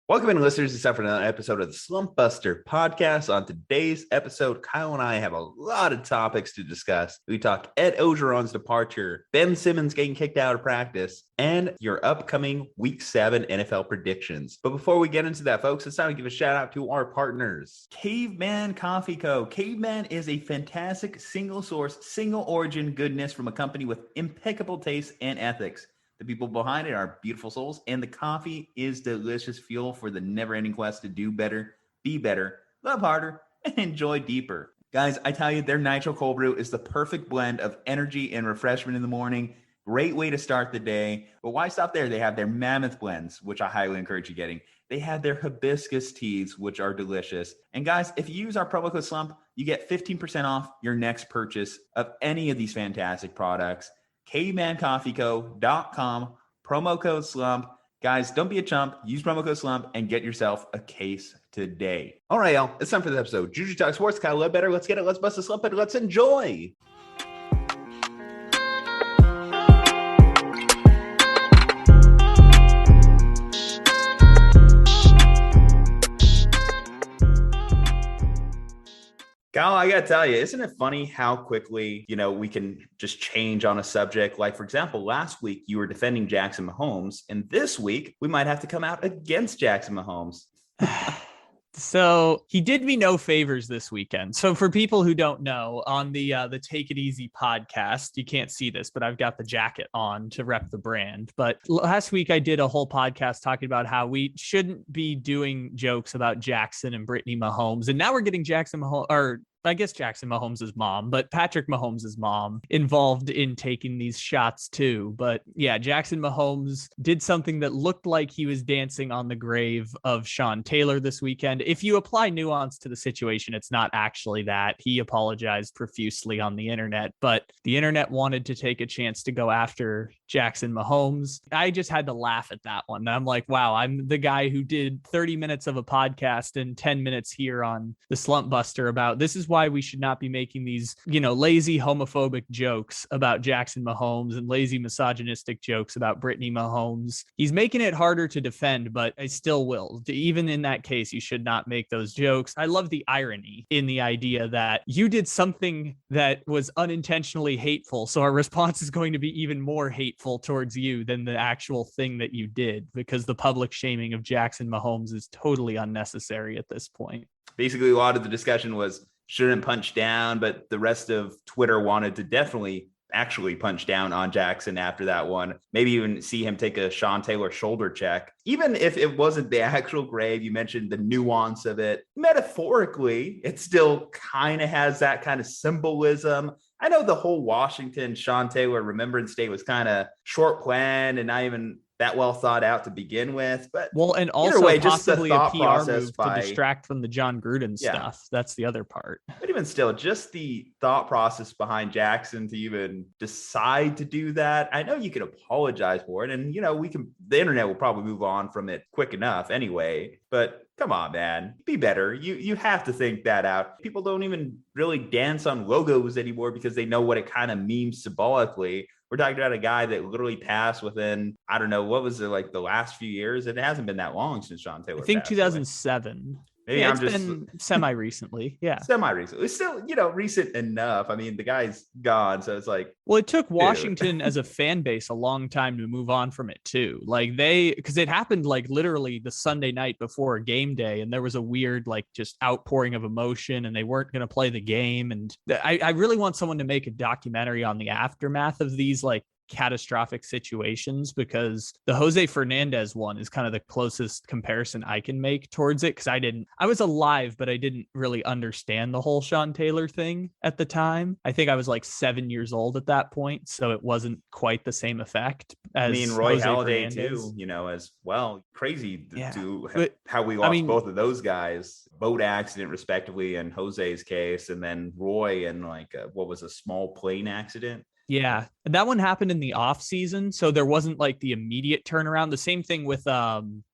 Welcome in, listeners. It's time for another episode of the Slumpbuster podcast. On today's episode, Kyle and I have a lot of topics to discuss. We talk Ed Orgeron's departure, Ben Simmons getting kicked out of practice, and your upcoming Week 7 NFL predictions. But before we get into that, folks, it's time to give a shout out to our partners. Caveman Coffee Co. Caveman is a fantastic single source, single origin goodness from a company with impeccable taste and ethics. The people behind it are beautiful souls, and the coffee is delicious fuel for the never-ending quest to do better, be better, love harder, and enjoy deeper. Guys, I tell you, their Nitro Cold Brew is the perfect blend of energy and refreshment in the morning. Great way to start the day. But why stop there? They have their Mammoth blends, which I highly encourage you getting. They have their hibiscus teas, which are delicious. And guys, if you use our promo code SLUMP, you get 15% off your next purchase of any of these fantastic products. cavemancoffeeco.com, promo code SLUMP. Guys, don't be a chump. Use promo code SLUMP and get yourself a case today. All right, y'all. It's time for the episode. Juju Talk Sports, Kyle Ledbetter. Let's get it. Let's bust a slump and let's enjoy. Kyle, I gotta tell you, isn't it funny how quickly, we can just change on a subject? Like, for example, last week you were defending Jackson Mahomes, and this week we might have to come out against Jackson Mahomes. So he did me no favors this weekend. So for people who don't know, on the Take It Easy podcast, you can't see this, but I've got the jacket on to rep the brand. But last week I did a whole podcast talking about how we shouldn't be doing jokes about Jackson and Brittany Mahomes. And now we're getting Jackson Mahomes, or I guess Jackson Mahomes' mom, but Patrick Mahomes' mom involved in taking these shots too. But yeah, Jackson Mahomes did something that looked like he was dancing on the grave of Sean Taylor this weekend. If you apply nuance to the situation, it's not actually that. He apologized profusely on the internet, but the internet wanted to take a chance to go after Jackson Mahomes. I just had to laugh at that one. I'm like, wow, I'm the guy who did 30 minutes of a podcast and 10 minutes here on the Slumpbuster about this is why we should not be making these, lazy homophobic jokes about Jackson Mahomes and lazy misogynistic jokes about Brittany Mahomes. He's making it harder to defend, but I still will. Even in that case, you should not make those jokes. I love the irony in the idea that you did something that was unintentionally hateful. So our response is going to be even more hateful towards you than the actual thing that you did, because the public shaming of Jackson Mahomes is totally unnecessary at this point. Basically, a lot of the discussion was shouldn't punch down, but the rest of Twitter wanted to definitely actually punch down on Jackson after that one. Maybe even see him take a Sean Taylor shoulder check. Even if it wasn't the actual grave, you mentioned the nuance of it. Metaphorically, it still kind of has that kind of symbolism. I know the whole Washington Sean Taylor Remembrance Day was kind of short planned and not even that well thought out to begin with, but and also way, possibly just a PR move to distract from the John Gruden stuff. That's the other part. But even still, just the thought process behind Jackson to even decide to do that. I know you can apologize for it, and the internet will probably move on from it quick enough anyway. But come on, man, be better. You have to think that out. People don't even really dance on logos anymore because they know what it kind of means symbolically. We're talking about a guy that literally passed within, I don't know, what was it, like the last few years? It hasn't been that long since Sean Taylor. I think 2007. Maybe it's been semi-recently. Yeah. Semi-recently. It's still, recent enough. I mean, the guy's gone. So it's like. Well, it took Washington as a fan base a long time to move on from it too. Like because it happened like literally the Sunday night before game day. And there was a weird, like just outpouring of emotion and they weren't going to play the game. And I really want someone to make a documentary on the aftermath of these like catastrophic situations, because the Jose Fernandez one is kind of the closest comparison I can make towards it, because I was alive, but I didn't really understand the whole Sean Taylor thing at the time. I think I was like 7 years old at that point, so it wasn't quite the same effect as Roy Jose Halladay Fernandez. too, as well. Crazy But, how we lost both of those guys, boat accident respectively in Jose's case, and then Roy in like what was a small plane accident. Yeah, and that one happened in the off season, so there wasn't like the immediate turnaround. The same thing with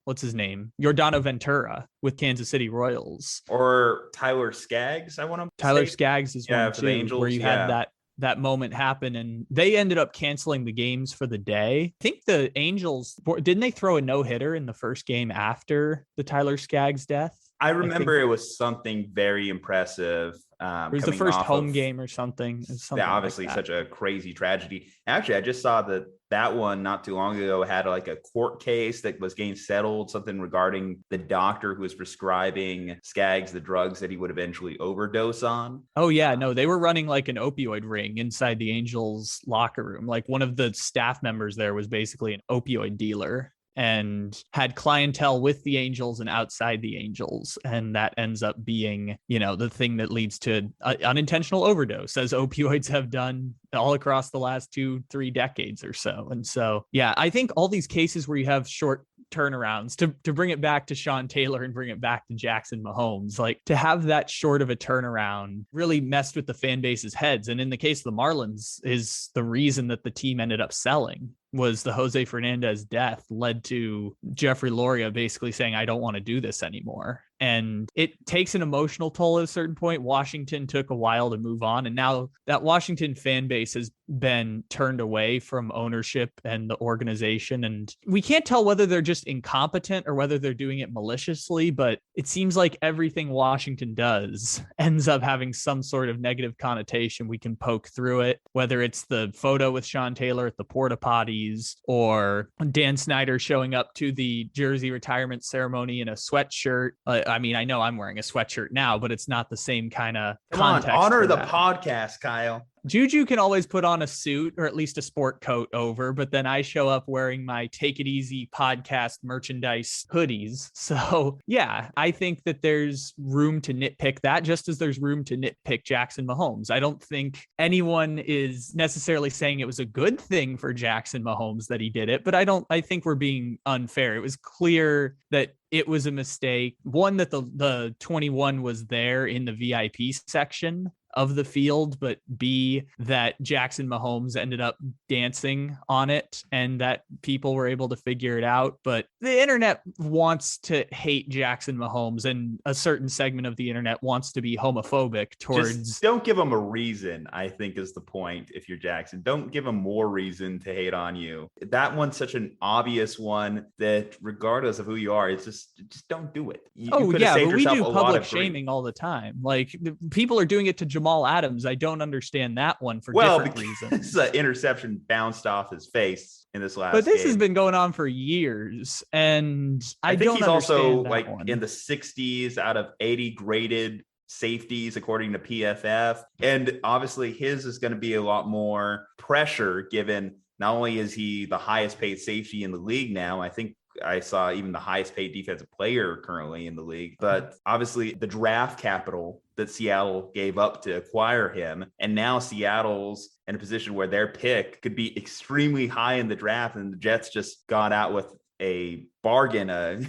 what's his name, Yordano Ventura with Kansas City Royals, or Tyler Skaggs. Tyler Skaggs is one for too, the Angels, where you had that moment happen, and they ended up canceling the games for the day. I think the Angels, didn't they throw a no-hitter in the first game after the Tyler Skaggs death? I remember it was something very impressive. It was the first home game or something. Yeah, obviously like such a crazy tragedy. Actually, I just saw that one not too long ago had like a court case that was getting settled, something regarding the doctor who was prescribing Skaggs the drugs that he would eventually overdose on. Oh yeah, no, they were running like an opioid ring inside the Angels locker room. Like one of the staff members there was basically an opioid dealer and had clientele with the Angels and outside the Angels. And that ends up being, the thing that leads to unintentional overdose, as opioids have done all across the last 2-3 decades or so. And so, yeah, I think all these cases where you have short turnarounds, to bring it back to Sean Taylor and bring it back to Jackson Mahomes, like to have that short of a turnaround really messed with the fan base's heads. And in the case of the Marlins, is the reason that the team ended up selling was the Jose Fernandez death led to Jeffrey Loria basically saying, I don't want to do this anymore. And it takes an emotional toll at a certain point. Washington took a while to move on. And now that Washington fan base has been turned away from ownership and the organization. And we can't tell whether they're just incompetent or whether they're doing it maliciously, but it seems like everything Washington does ends up having some sort of negative connotation. We can poke through it, whether it's the photo with Sean Taylor at the porta potties or Dan Snyder showing up to the jersey retirement ceremony in a sweatshirt. I mean, I know I'm wearing a sweatshirt now, but it's not the same kind of context. Come on, honor the podcast, Kyle. Juju can always put on a suit or at least a sport coat over, but then I show up wearing my Take It Easy podcast merchandise hoodies. So yeah, I think that there's room to nitpick that, just as there's room to nitpick Jackson Mahomes. I don't think anyone is necessarily saying it was a good thing for Jackson Mahomes that he did it, but I think we're being unfair. It was clear that it was a mistake. One, that the 21 was there in the VIP section of the field, but B, that Jackson Mahomes ended up dancing on it and that people were able to figure it out. But the internet wants to hate Jackson Mahomes, and a certain segment of the internet wants to be homophobic towards... Just don't give them a reason, I think, is the point. If you're Jackson, don't give them more reason to hate on you. That one's such an obvious one that regardless of who you are, it's just don't do it. But we do public shaming all the time. Like people are doing it to Jamaal Adams. I don't understand that one for different reasons. The interception bounced off his face in this last But this game. Has been going on for years, and I think he's also like one. in the 60s out of 80 graded safeties according to PFF, and obviously his is going to be a lot more pressure given not only is he the highest paid safety in the league now, I think I saw even the highest paid defensive player currently in the league, but obviously the draft capital that Seattle gave up to acquire him. And now Seattle's in a position where their pick could be extremely high in the draft. And the Jets just got out with a bargain,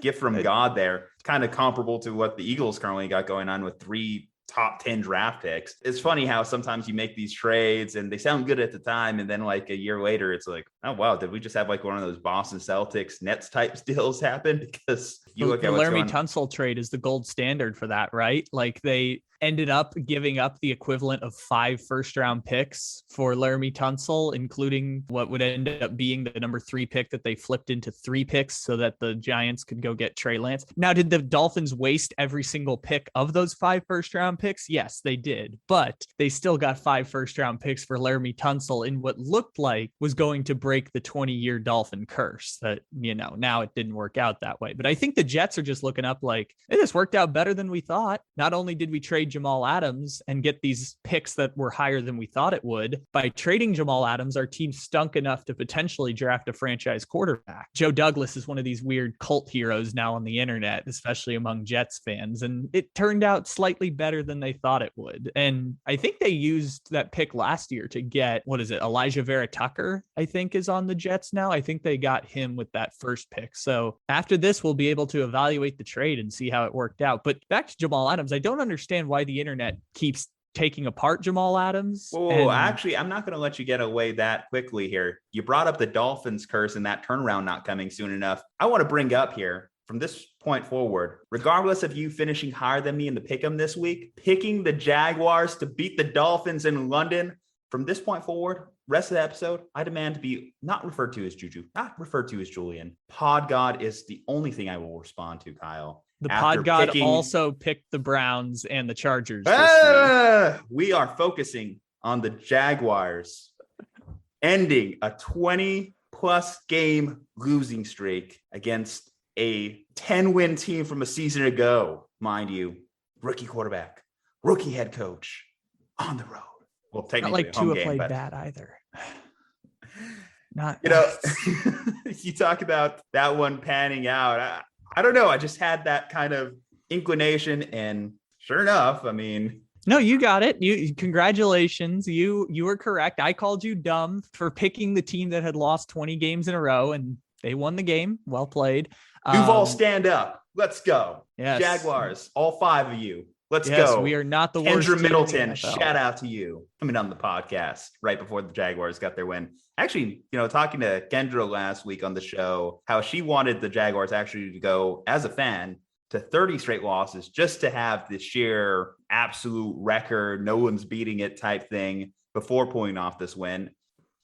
gift from God there. Kind of comparable to what the Eagles currently got going on with 3 top 10 draft picks. It's funny how sometimes you make these trades and they sound good at the time, and then like a year later it's like, oh wow, did we just have like one of those Boston Celtics Nets type deals happen? Because you look at the Laramie Tunsil trade is the gold standard for that, right? Like they ended up giving up the equivalent of 5 first-round picks for Laramie Tunsil, including what would end up being the number 3 pick that they flipped into 3 picks so that the Giants could go get Trey Lance. Now, did the Dolphins waste every single pick of those 5 first-round picks? Yes, they did. But they still got 5 first-round picks for Laramie Tunsil in what looked like was going to break the 20-year Dolphin curse that, now it didn't work out that way. But I think the Jets are just looking up like, hey, this worked out better than we thought. Not only did we trade Jamaal Adams and get these picks that were higher than we thought it would, by trading Jamaal Adams, our team stunk enough to potentially draft a franchise quarterback. Joe Douglas is one of these weird cult heroes now on the internet, especially among Jets fans. And it turned out slightly better than they thought it would. And I think they used that pick last year to get, Elijah Vera Tucker, I think is on the Jets now. I think they got him with that first pick. So after this, we'll be able to evaluate the trade and see how it worked out. But back to Jamaal Adams, I don't understand why the internet keeps taking apart Jamaal Adams. Actually, I'm not going to let you get away that quickly here. You brought up the Dolphins curse and that turnaround not coming soon enough. I want to bring up here from this point forward, regardless of you finishing higher than me in the pick'em this week, picking the Jaguars to beat the Dolphins in London, from this point forward, rest of the episode, I demand to be not referred to as Juju, not referred to as Julian. Pod God is the only thing I will respond to, Kyle. The Pod God also picked the Browns and the Chargers. We are focusing on the Jaguars ending a 20-plus game losing streak against a 10-win team from a season ago, mind you. Rookie quarterback, rookie head coach on the road. Well, technically, not like Tua played bad either. Not, you talk about that one panning out. I don't know. I just had that kind of inclination, and sure enough, I mean, no, you got it. Congratulations. You were correct. I called you dumb for picking the team that had lost 20 games in a row, and they won the game. Well played. Duval, stand up. Let's go. Yes. Jaguars, all 5 of you. Let's go. We are not the worst. Kendra Middleton, shout out to you. Coming on the podcast right before the Jaguars got their win. Actually, talking to Kendra last week on the show, how she wanted the Jaguars actually to go, as a fan, to 30 straight losses just to have the sheer absolute record, no one's beating it type thing before pulling off this win.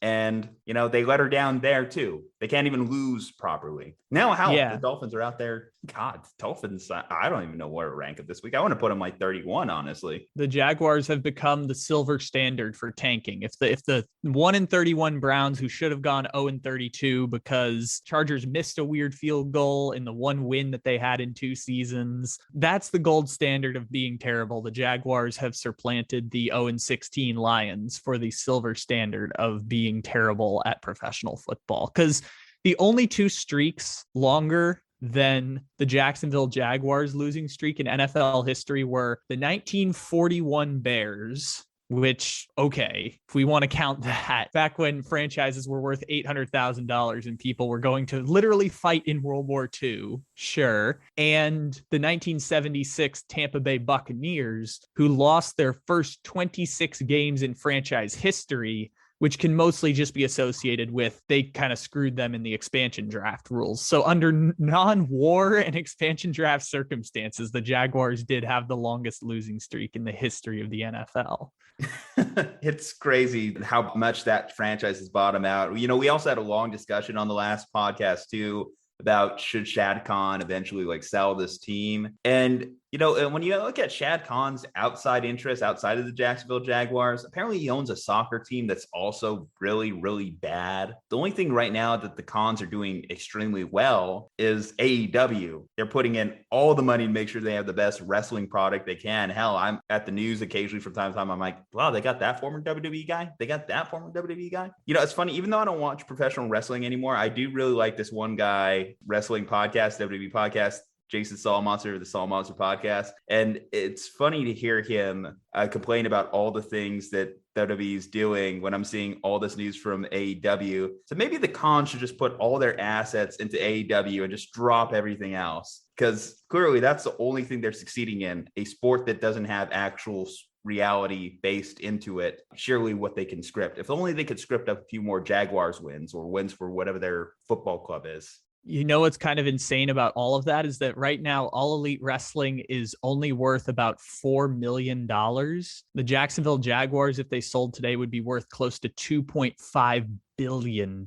And, they let her down there too. They can't even lose properly. Now, the Dolphins are out there. God, Dolphins, I don't even know where to rank it this week. I want to put them like 31, honestly. The Jaguars have become the silver standard for tanking. If the 1-31 Browns, who should have gone 0-32 because Chargers missed a weird field goal in the one win that they had in 2 seasons, that's the gold standard of being terrible. The Jaguars have supplanted the 0-16 Lions for the silver standard of being terrible at professional football. Because the only 2 streaks longer than the Jacksonville Jaguars losing streak in NFL history were the 1941 Bears, which, okay, if we want to count that, back when franchises were worth $800,000 and people were going to literally fight in World War II, sure. And the 1976 Tampa Bay Buccaneers, who lost their first 26 games in franchise history, which can mostly just be associated with they kind of screwed them in the expansion draft rules. So under non-war and expansion draft circumstances, the Jaguars did have the longest losing streak in the history of the NFL. It's crazy how much that franchise has bottomed out. We also had a long discussion on the last podcast too about should Shad Khan eventually sell this team. And when you look at Shad Khan's outside interests outside of the Jacksonville Jaguars, apparently he owns a soccer team that's also really, really bad. The only thing right now that the Khans are doing extremely well is AEW. They're putting in all the money to make sure they have the best wrestling product they can. Hell, I'm at the news occasionally from time to time. I'm like, wow, they got that former WWE guy. They got that former WWE guy. It's funny. Even though I don't watch professional wrestling anymore, I do really like this one guy wrestling podcast, WWE podcast, Jason Saul-Monster, the Saul-Monster podcast. And it's funny to hear him complain about all the things that WWE is doing when I'm seeing all this news from AEW. So maybe the Khans should just put all their assets into AEW and just drop everything else. Because clearly that's the only thing they're succeeding in, a sport that doesn't have actual reality based into it. Surely what they can script. If only they could script up a few more Jaguars wins or wins for whatever their football club is. What's kind of insane about all of that is that right now, All Elite Wrestling is only worth about $4 million. The Jacksonville Jaguars, if they sold today, would be worth close to $2.5 billion.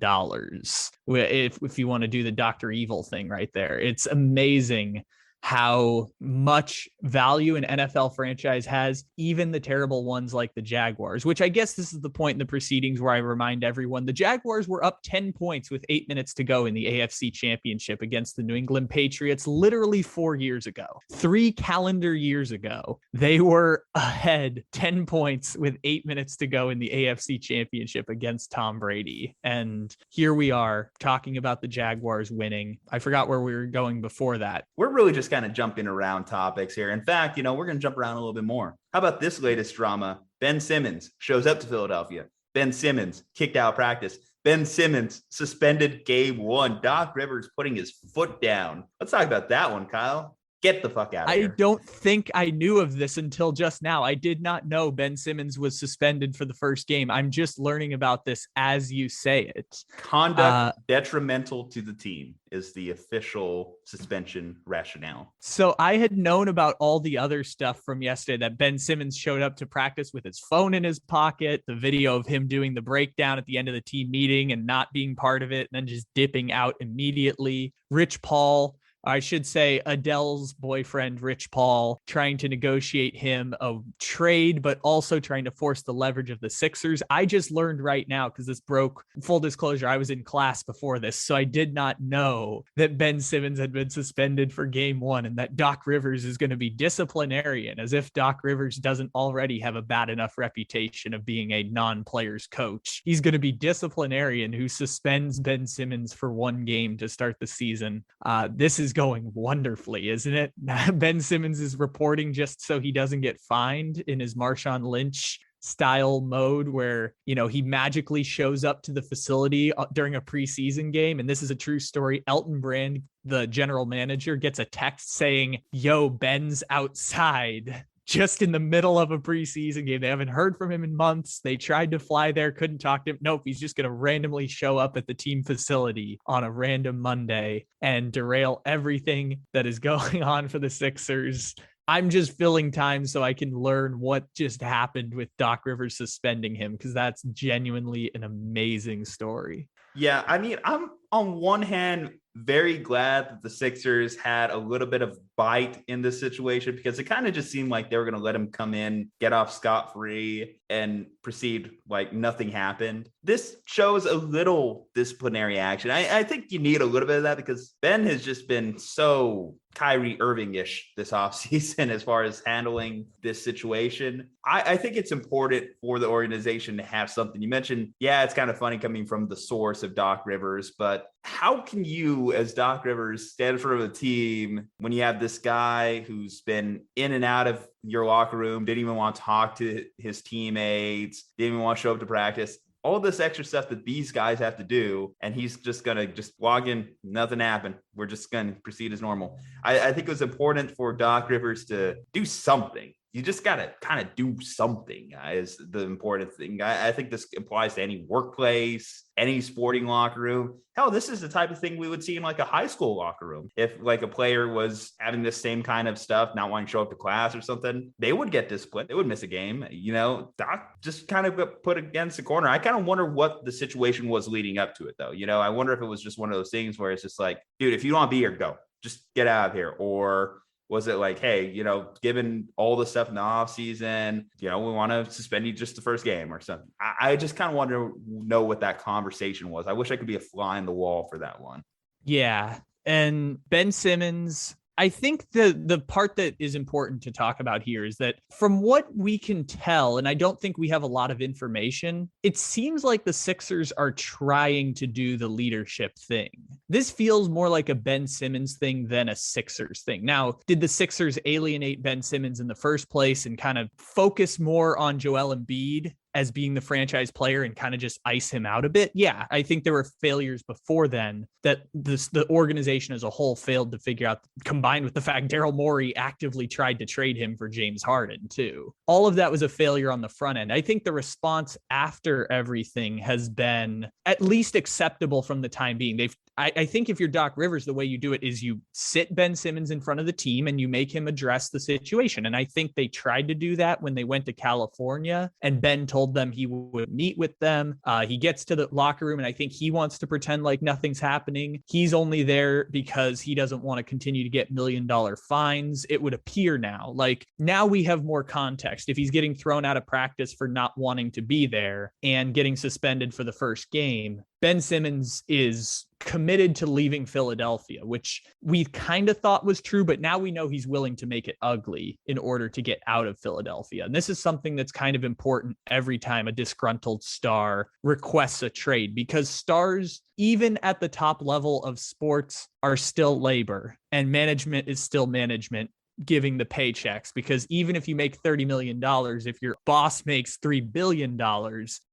If you want to do the Dr. Evil thing right there, it's amazing how much value an NFL franchise has, even the terrible ones like the Jaguars, which I guess this is the point in the proceedings where I remind everyone the Jaguars were up 10 points with 8 minutes to go in the AFC Championship against the New England Patriots literally 4 years ago. 3 calendar years ago, they were ahead 10 points with 8 minutes to go in the AFC Championship against Tom Brady. And here we are talking about the Jaguars winning. I forgot where we were going before that. We're really just kind of jumping around topics here. In fact, we're going to jump around a little bit more. How about this latest drama? Ben Simmons shows up to Philadelphia. Ben Simmons kicked out of practice. Ben Simmons suspended game 1. Doc Rivers putting his foot down. Let's talk about that one, Kyle. Get the fuck out of I here. don't think I knew of this until just now. I did not know Ben Simmons was suspended for the first game. I'm just learning about this as you say it. Conduct detrimental to the team is the official suspension rationale. So I had known about all the other stuff from yesterday, that Ben Simmons showed up to practice with his phone in his pocket, the video of him doing the breakdown at the end of the team meeting and not being part of it, and then just dipping out immediately. Rich Paul, I should say Adele's boyfriend, Rich Paul, trying to negotiate him a trade, but also trying to force the leverage of the Sixers. I just learned right now, because this broke, full disclosure, I was in class before this, so I did not know that Ben Simmons had been suspended for game one and that Doc Rivers is going to be disciplinarian, as if Doc Rivers doesn't already have a bad enough reputation of being a non-players coach. He's going to be disciplinarian who suspends Ben Simmons for one game to start the season. This is going wonderfully, isn't it? Ben Simmons is reporting just so he doesn't get fined in his Marshawn Lynch style mode, where, you know, he magically shows up to the facility during a preseason game. And this is a true story. Elton Brand, the general manager, gets a text saying, "Yo, Ben's outside," just in the middle of a preseason game. They haven't heard from him in months. They tried to fly there, couldn't talk to him. Nope, he's just going to randomly show up at the team facility on a random Monday and derail everything that is going on for the Sixers. I'm just filling time so I can learn what just happened with Doc Rivers suspending him, because that's genuinely an amazing story. Yeah, I mean, I'm on one hand very glad that the Sixers had a little bit of bite in this situation, because it kind of just seemed like they were going to let him come in, get off scot-free, and proceed like nothing happened. This shows a little disciplinary action. I think you need a little bit of that, because Ben has just been so Kyrie Irving-ish this offseason as far as handling this situation. I think it's important for the organization to have something. You mentioned, yeah, it's kind of funny coming from the source of Doc Rivers, but how can you, as Doc Rivers, stand in front of a team when you have this guy who's been in and out of your locker room, didn't even want to talk to his teammates, didn't even want to show up to practice, all this extra stuff that these guys have to do, and he's just going to just log in, nothing happened. We're just going to proceed as normal. I think it was important for Doc Rivers to do something. You just got to kind of do something, is the important thing. I think this applies to any workplace, any sporting locker room. Hell, this is the type of thing we would see in like a high school locker room. If like a player was having this same kind of stuff, not wanting to show up to class or something, they would get disciplined. They would miss a game. You know, Doc just kind of got put against the corner. I kind of wonder what the situation was leading up to it, though. You know, I wonder if it was just one of those things where it's just like, dude, if you don't want to be here, go. Just get out of here. Or was it like, hey, you know, given all the stuff in the offseason, you know, we want to suspend you just the first game or something? I just kind of want to know what that conversation was. I wish I could be a fly in the wall for that one. Yeah. And Ben Simmons, I think the part that is important to talk about here is that from what we can tell, and I don't think we have a lot of information, it seems like the Sixers are trying to do the leadership thing. This feels more like a Ben Simmons thing than a Sixers thing. Now, did the Sixers alienate Ben Simmons in the first place and kind of focus more on Joel Embiid as being the franchise player and kind of just ice him out a bit? Yeah, I think there were failures before then that the organization as a whole failed to figure out, combined with the fact Daryl Morey actively tried to trade him for James Harden too. All of that was a failure on the front end. I think the response after everything has been at least acceptable from the time being. I think if you're Doc Rivers, the way you do it is you sit Ben Simmons in front of the team and you make him address the situation. And I think they tried to do that when they went to California, and Ben told them he would meet with them. He gets to the locker room and I think he wants to pretend like nothing's happening. He's only there because he doesn't want to continue to get $1 million fines. It would appear now, like now we have more context. If he's getting thrown out of practice for not wanting to be there and getting suspended for the first game, Ben Simmons is committed to leaving Philadelphia, which we kind of thought was true, but now we know he's willing to make it ugly in order to get out of Philadelphia. And this is something that's kind of important every time a disgruntled star requests a trade, because stars, even at the top level of sports, are still labor and management is still management. giving the paychecks, because even if you make $30 million, if your boss makes $3 billion,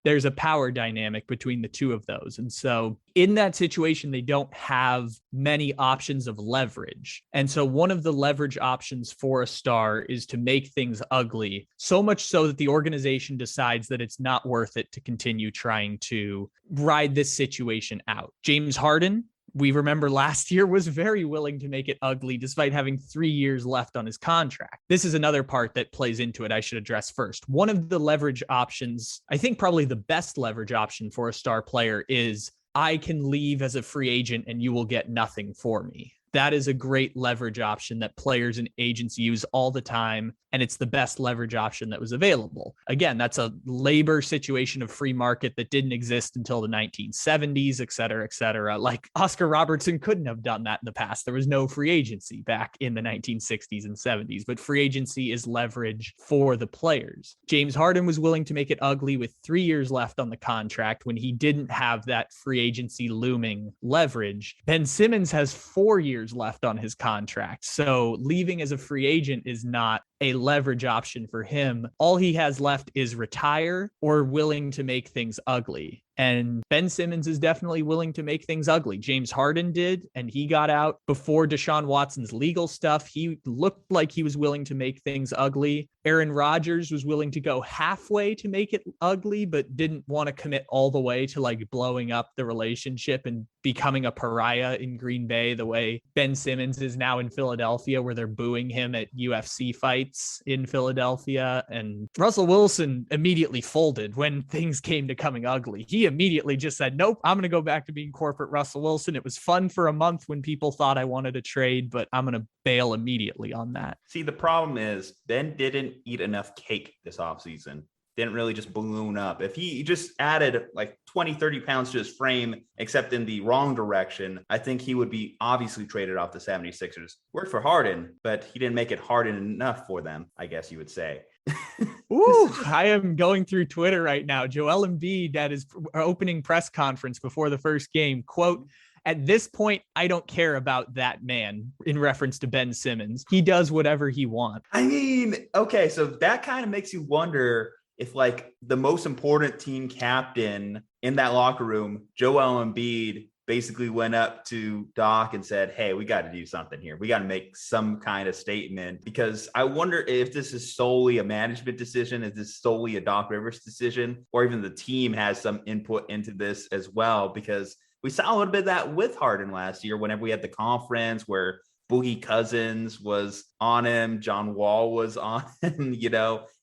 there's a power dynamic between the two of those. And so in that situation, they don't have many options of leverage. And so one of the leverage options for a star is to make things ugly, so much so that the organization decides that it's not worth it to continue trying to ride this situation out. James Harden, we remember last year, was very willing to make it ugly despite having 3 years left on his contract. This is another part that plays into it I should address first. One of the leverage options, I think probably the best leverage option for a star player, is I can leave as a free agent and you will get nothing for me. That is a great leverage option that players and agents use all the time, and it's the best leverage option that was available. Again, that's a labor situation of free market that didn't exist until the 1970s, et cetera, et cetera. Like Oscar Robertson couldn't have done that in the past. There was no free agency back in the 1960s and 70s, but free agency is leverage for the players. James Harden was willing to make it ugly with 3 years left on the contract when he didn't have that free agency looming leverage. Ben Simmons has 4 years left on his contract. So leaving as a free agent is not a leverage option for him. All he has left is retire or willing to make things ugly. And Ben Simmons is definitely willing to make things ugly. James Harden did, and he got out before Deshaun Watson's legal stuff. He looked like he was willing to make things ugly. Aaron Rodgers was willing to go halfway to make it ugly, but didn't want to commit all the way to like blowing up the relationship and becoming a pariah in Green Bay, the way Ben Simmons is now in Philadelphia, where they're booing him at UFC fights in Philadelphia. And Russell Wilson immediately folded when things came to coming ugly. He immediately just said, nope, I'm going to go back to being corporate Russell Wilson. It was fun for a month when people thought I wanted to trade, but I'm going to bail immediately on that. See, the problem is Ben didn't eat enough cake this offseason. Didn't really just balloon up. If he just added like 20, 30 pounds to his frame, except in the wrong direction, I think he would be obviously traded off the 76ers. Worked for Harden, but he didn't make it Harden enough for them, I guess you would say. Ooh, I am going through Twitter right now. Joel Embiid at his opening press conference before the first game, quote, "At this point, I don't care about that man," in reference to Ben Simmons. He does whatever he wants. I mean, okay, so that kind of makes you wonder if like the most important team captain in that locker room, Joel Embiid, basically went up to Doc and said, hey, we got to do something here. We got to make some kind of statement, because I wonder if this is solely a management decision. Is this solely a Doc Rivers decision, or even the team has some input into this as well? Because we saw a little bit of that with Harden last year, whenever we had the conference where Boogie Cousins was on him, John Wall was on him,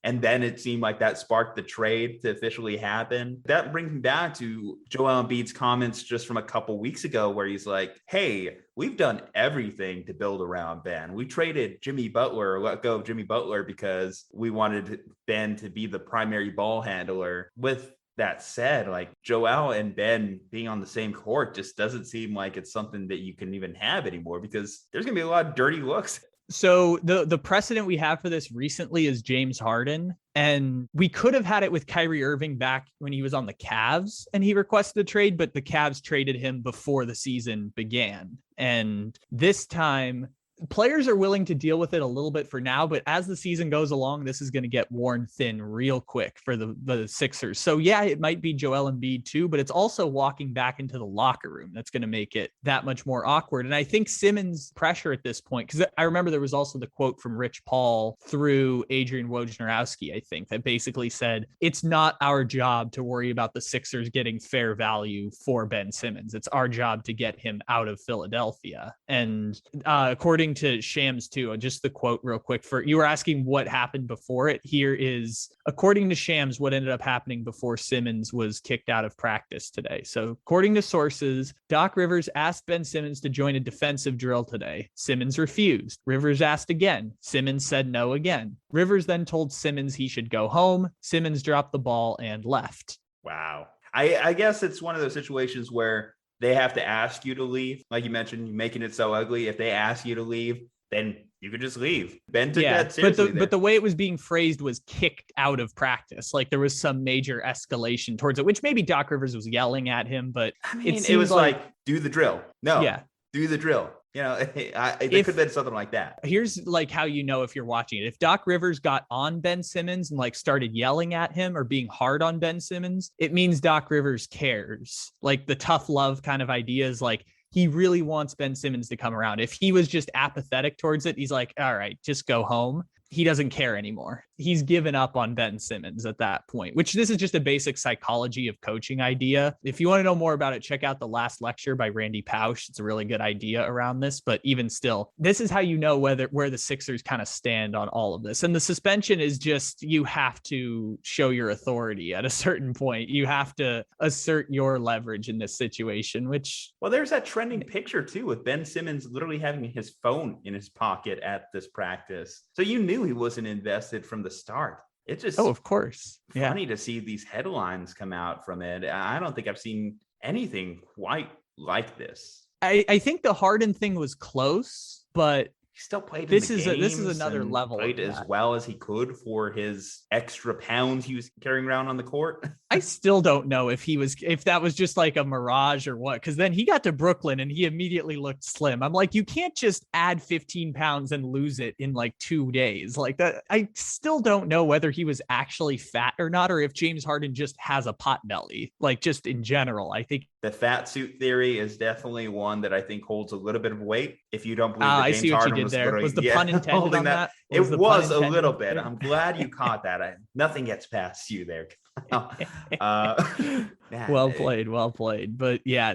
and then it seemed like that sparked the trade to officially happen. That brings me back to Joel Embiid's comments just from a couple weeks ago, where he's like, hey, we've done everything to build around Ben. We traded Jimmy Butler, or let go of Jimmy Butler, because we wanted Ben to be the primary ball handler. With that said, like Joel and Ben being on the same court just doesn't seem like it's something that you can even have anymore, because there's going to be a lot of dirty looks. So the precedent we have for this recently is James Harden. And we could have had it with Kyrie Irving back when he was on the Cavs and he requested a trade, but the Cavs traded him before the season began. And this time, players are willing to deal with it a little bit for now, but as the season goes along, this is going to get worn thin real quick for the Sixers. So yeah, it might be Joel Embiid too, but it's also walking back into the locker room that's going to make it that much more awkward. And I think Simmons' pressure at this point, because I remember there was also the quote from Rich Paul through Adrian Wojnarowski, I think, that basically said, it's not our job to worry about the Sixers getting fair value for Ben Simmons. It's our job to get him out of Philadelphia. And according to Shams too, just the quote real quick, for you were asking what happened before it. Here is, according to Shams, what ended up happening before Simmons was kicked out of practice today. So according to sources, Doc Rivers asked Ben Simmons to join a defensive drill today. Simmons refused. Rivers asked again. Simmons said no again. Rivers then told Simmons he should go home. Simmons dropped the ball and left. Wow. I guess it's one of those situations where they have to ask you to leave. Like you mentioned, you're making it so ugly. If they ask you to leave, then you could just leave. Ben took that seriously. But the way it was being phrased was kicked out of practice. Like there was some major escalation towards it, which maybe Doc Rivers was yelling at him, but I mean, it was like, do the drill. No. Yeah. Do the drill. There could have been something like that. Here's like how you know if you're watching it. If Doc Rivers got on Ben Simmons and like started yelling at him or being hard on Ben Simmons, it means Doc Rivers cares. Like the tough love kind of idea is like, he really wants Ben Simmons to come around. If he was just apathetic towards it, he's like, all right, just go home. He doesn't care anymore. He's given up on Ben Simmons at that point, which this is just a basic psychology of coaching idea. If you want to know more about it, check out the last lecture by Randy Pausch. It's a really good idea around this, but even still, this is how you know where the Sixers kind of stand on all of this. And the suspension is just, you have to show your authority at a certain point. You have to assert your leverage in this situation, which... Well, there's that trending picture too with Ben Simmons literally having his phone in his pocket at this practice. So you knew he wasn't invested from the start. It's just of course, funny to see these headlines come out from it. I don't think I've seen anything quite like this. I think the Harden thing was close, but he still played. This is another level. Played as well as he could for his extra pounds he was carrying around on the court. I still don't know if that was just like a mirage or what, because then he got to Brooklyn and he immediately looked slim. I'm like, you can't just add 15 pounds and lose it in like 2 days like that. I still don't know whether he was actually fat or not, or if James Harden just has a pot belly, like just in general. I think the fat suit theory is definitely one that I think holds a little bit of weight. If you don't believe that I James see what Harden you did there. Was the pun intended on that? It was a little bit. I'm glad you caught that. Nothing gets past you there. Well played. But yeah,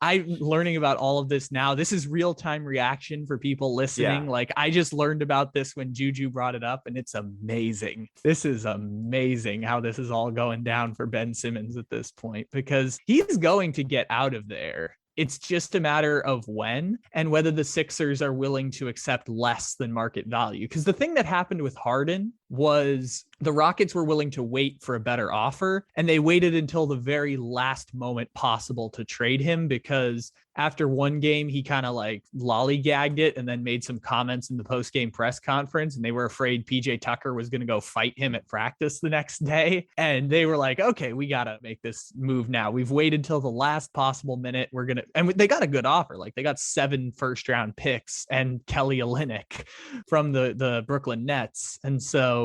I'm learning about all of this now. This is real-time reaction for people listening. Yeah. Like I just learned about this when Juju brought it up, and it's amazing. This is amazing how this is all going down for Ben Simmons at this point, because he's going to get out of there. It's just a matter of when and whether the Sixers are willing to accept less than market value. Because the thing that happened with Harden was the Rockets were willing to wait for a better offer, and they waited until the very last moment possible to trade him, because after one game, he kind of like lollygagged it and then made some comments in the post-game press conference, and they were afraid PJ Tucker was going to go fight him at practice the next day. And they were like, okay, we got to make this move now. We've waited till the last possible minute. And they got a good offer. Like they got 7 first-round picks and Kelly Olynyk from the Brooklyn Nets. And so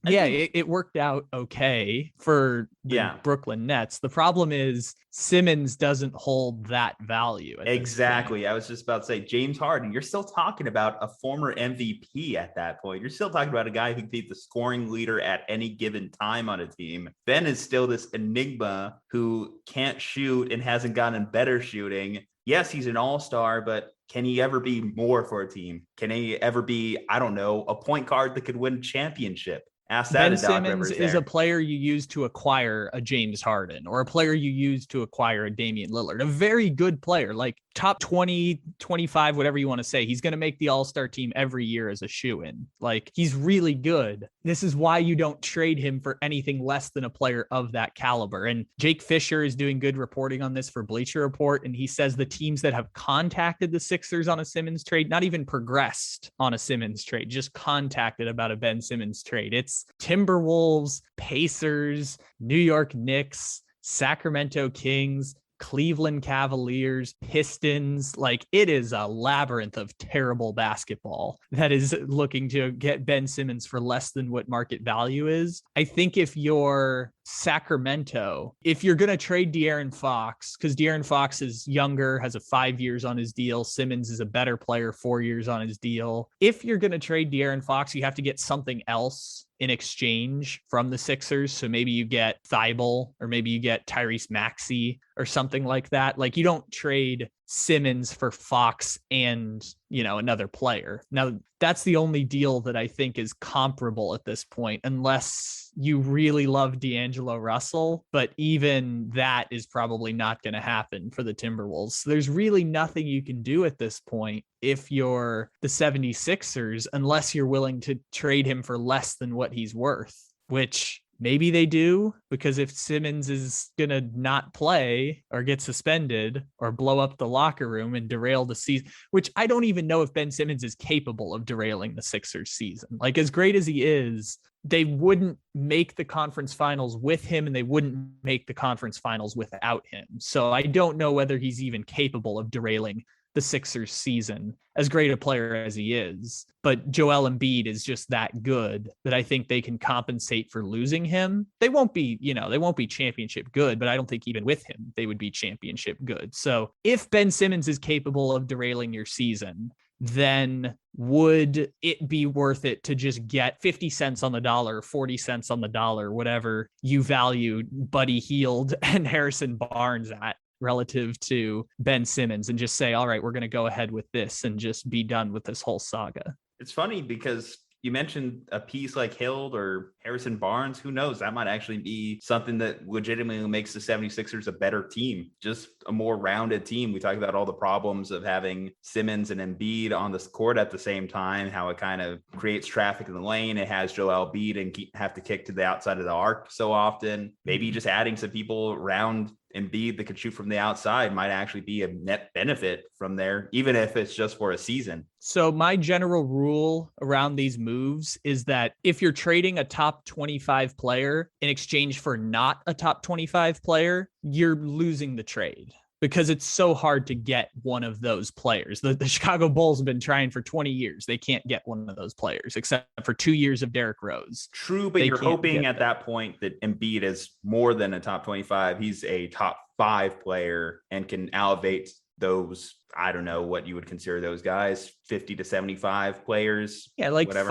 it worked out okay for the Brooklyn Nets. The problem is Simmons doesn't hold that value. Exactly. I was just about to say, James Harden, you're still talking about a former MVP at that point. You're still talking about a guy who could be the scoring leader at any given time on a team. Ben is still this enigma who can't shoot and hasn't gotten better shooting. Yes, he's an all-star, but can he ever be more for a team? Can he ever be, I don't know, a point guard that could win a championship? Ben Simmons is a player you use to acquire a James Harden, or a player you use to acquire a Damian Lillard, a very good player, like top 20, 25, whatever you want to say. He's going to make the all-star team every year as a shoo-in. Like he's really good. This is why you don't trade him for anything less than a player of that caliber. And Jake Fisher is doing good reporting on this for Bleacher Report. And he says the teams that have contacted the Sixers on a Simmons trade, not even progressed on a Simmons trade, just contacted about a Ben Simmons trade. It's Timberwolves, Pacers, New York Knicks, Sacramento Kings, Cleveland Cavaliers, Pistons. Like it is a labyrinth of terrible basketball that is looking to get Ben Simmons for less than what market value is. I think if you're Sacramento, if you're going to trade De'Aaron Fox, because De'Aaron Fox is younger, has a 5 years on his deal. Simmons is a better player, 4 years on his deal. If you're going to trade De'Aaron Fox, you have to get something else in exchange from the Sixers. So maybe you get Thibault, or maybe you get Tyrese Maxey or something like that. Like you don't trade Simmons for Fox and, another player. Now that's the only deal that I think is comparable at this point, unless you really love D'Angelo Russell, but even that is probably not going to happen for the Timberwolves. So there's really nothing you can do at this point if you're the 76ers, unless you're willing to trade him for less than what he's worth, which maybe they do, because if Simmons is going to not play or get suspended or blow up the locker room and derail the season, which I don't even know if Ben Simmons is capable of derailing the Sixers season. Like as great as he is, they wouldn't make the conference finals with him, and they wouldn't make the conference finals without him. So I don't know whether he's even capable of derailing the Sixers season, as great a player as he is. But Joel Embiid is just that good that I think they can compensate for losing him. They won't be, they won't be championship good, but I don't think even with him, they would be championship good. So if Ben Simmons is capable of derailing your season, then would it be worth it to just get 50 cents on the dollar, 40 cents on the dollar, whatever you value Buddy Hield and Harrison Barnes at relative to Ben Simmons, and just say, all right, we're going to go ahead with this and just be done with this whole saga? It's funny because you mentioned a piece like Hild or Harrison Barnes. Who knows? That might actually be something that legitimately makes the 76ers a better team, just a more rounded team. We talked about all the problems of having Simmons and Embiid on the court at the same time, how it kind of creates traffic in the lane. It has Joel Embiid and have to kick to the outside of the arc so often. Maybe just adding some people around Embiid that could shoot from the outside might actually be a net benefit from there, even if it's just for a season. So my general rule around these moves is that if you're trading a top 25 player in exchange for not a top 25 player, you're losing the trade, because it's so hard to get one of those players. The Chicago Bulls have been trying for 20 years. They can't get one of those players except for 2 years of Derrick Rose. True, but you're hoping at that point that Embiid is more than a top 25. He's a top 5 player and can elevate those, I don't know what you would consider those guys, 50 to 75 players. Yeah, like whatever.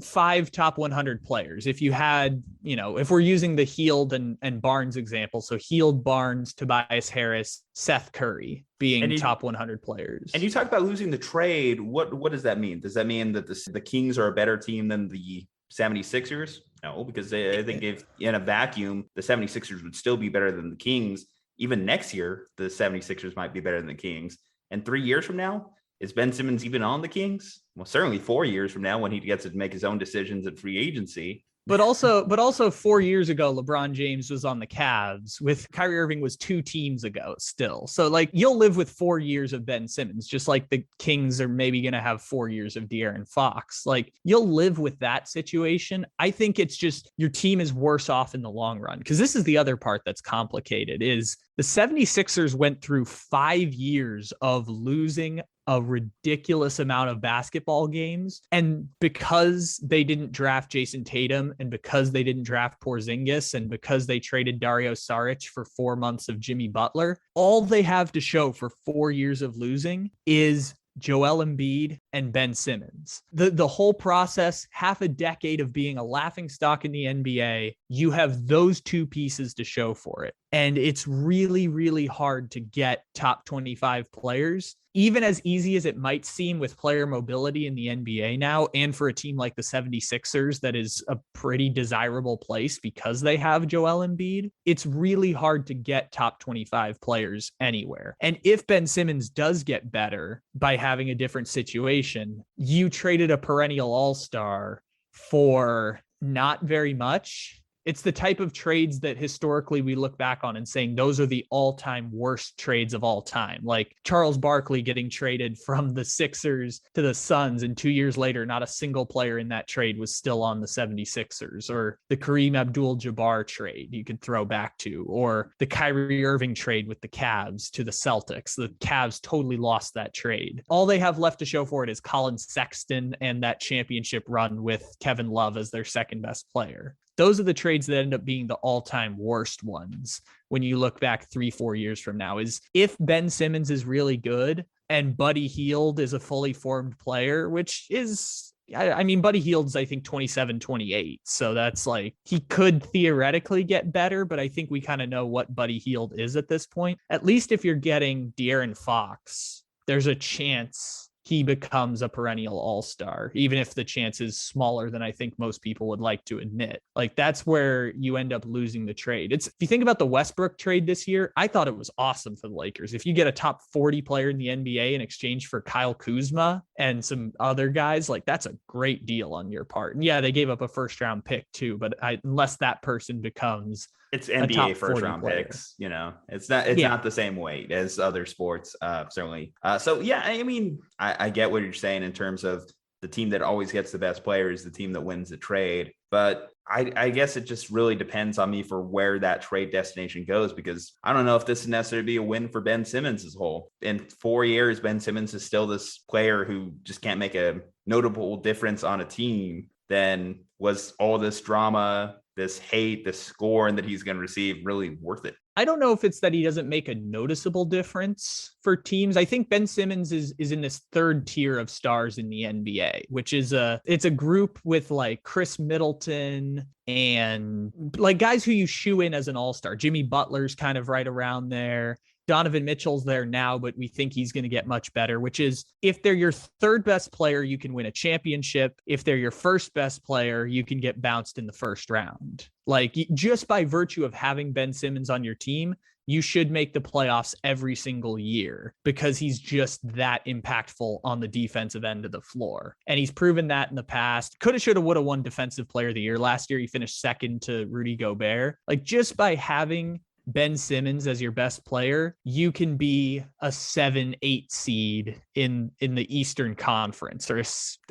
five top 100 players. If you had, if we're using the Hield and Barnes example, so Hield, Barnes, Tobias Harris, Seth Curry being top 100 players. And you talk about losing the trade. What does that mean? Does that mean that the Kings are a better team than the 76ers? No, because I think if in a vacuum, the 76ers would still be better than the Kings. Even next year, the 76ers might be better than the Kings. And 3 years from now, is Ben Simmons even on the Kings? Well, certainly 4 years from now when he gets to make his own decisions at free agency. But also 4 years ago, LeBron James was on the Cavs. With Kyrie Irving was 2 teams ago still. So like you'll live with 4 years of Ben Simmons, just like the Kings are maybe going to have 4 years of De'Aaron Fox. Like you'll live with that situation. I think it's just your team is worse off in the long run, because this is the other part that's complicated is the 76ers went through 5 years of losing a ridiculous amount of basketball games. And because they didn't draft Jason Tatum, and because they didn't draft Porzingis, and because they traded Dario Saric for 4 months of Jimmy Butler, all they have to show for 4 years of losing is Joel Embiid and Ben Simmons. The whole process, half a decade of being a laughingstock in the NBA, you have those 2 pieces to show for it. And it's really, really hard to get top 25 players, even as easy as it might seem with player mobility in the NBA now, and for a team like the 76ers that is a pretty desirable place because they have Joel Embiid. It's really hard to get top 25 players anywhere. And if Ben Simmons does get better by having a different situation, you traded a perennial all-star for not very much. It's the type of trades that historically we look back on and saying those are the all-time worst trades of all time. Like Charles Barkley getting traded from the Sixers to the Suns, and 2 years later, not a single player in that trade was still on the 76ers, or the Kareem Abdul-Jabbar trade you could throw back to, or the Kyrie Irving trade with the Cavs to the Celtics. The Cavs totally lost that trade. All they have left to show for it is Colin Sexton and that championship run with Kevin Love as their second best player. Those are the trades that end up being the all-time worst ones when you look back 3-4 years from now, is if Ben Simmons is really good and Buddy Hield is a fully formed player, which is, I mean, Buddy Hield's, I think, 27, 28. So that's like, he could theoretically get better, but I think we kind of know what Buddy Hield is at this point. At least if you're getting De'Aaron Fox, there's a chance he becomes a perennial all-star, even if the chance is smaller than I think most people would like to admit. Like that's where you end up losing the trade. If you think about the Westbrook trade this year, I thought it was awesome for the Lakers. If you get a top 40 player in the NBA in exchange for Kyle Kuzma and some other guys, like that's a great deal on your part. And yeah, they gave up a first round pick too, but unless that person becomes it's NBA first round picks, it's not the same weight as other sports, certainly. So yeah, I mean, I get what you're saying in terms of the team that always gets the best player is the team that wins the trade. But I guess it just really depends on me for where that trade destination goes, because I don't know if this is necessarily be a win for Ben Simmons as a whole. In 4 years, Ben Simmons is still this player who just can't make a notable difference on a team. Then was all this drama, this hate, this scorn that he's going to receive really worth it? I don't know if it's that he doesn't make a noticeable difference for teams. I think Ben Simmons is in this third tier of stars in the NBA, which is it's a group with like Chris Middleton and like guys who you shoe in as an all-star. Jimmy Butler's kind of right around there. Donovan Mitchell's there now, but we think he's going to get much better, which is if they're your third best player, you can win a championship. If they're your first best player, you can get bounced in the first round. Like just by virtue of having Ben Simmons on your team, you should make the playoffs every single year because he's just that impactful on the defensive end of the floor. And he's proven that in the past. Coulda, shoulda, woulda won Defensive Player of the Year. Last year, he finished second to Rudy Gobert. Like just by having Ben Simmons as your best player, you can be a 7-8 seed in the Eastern Conference or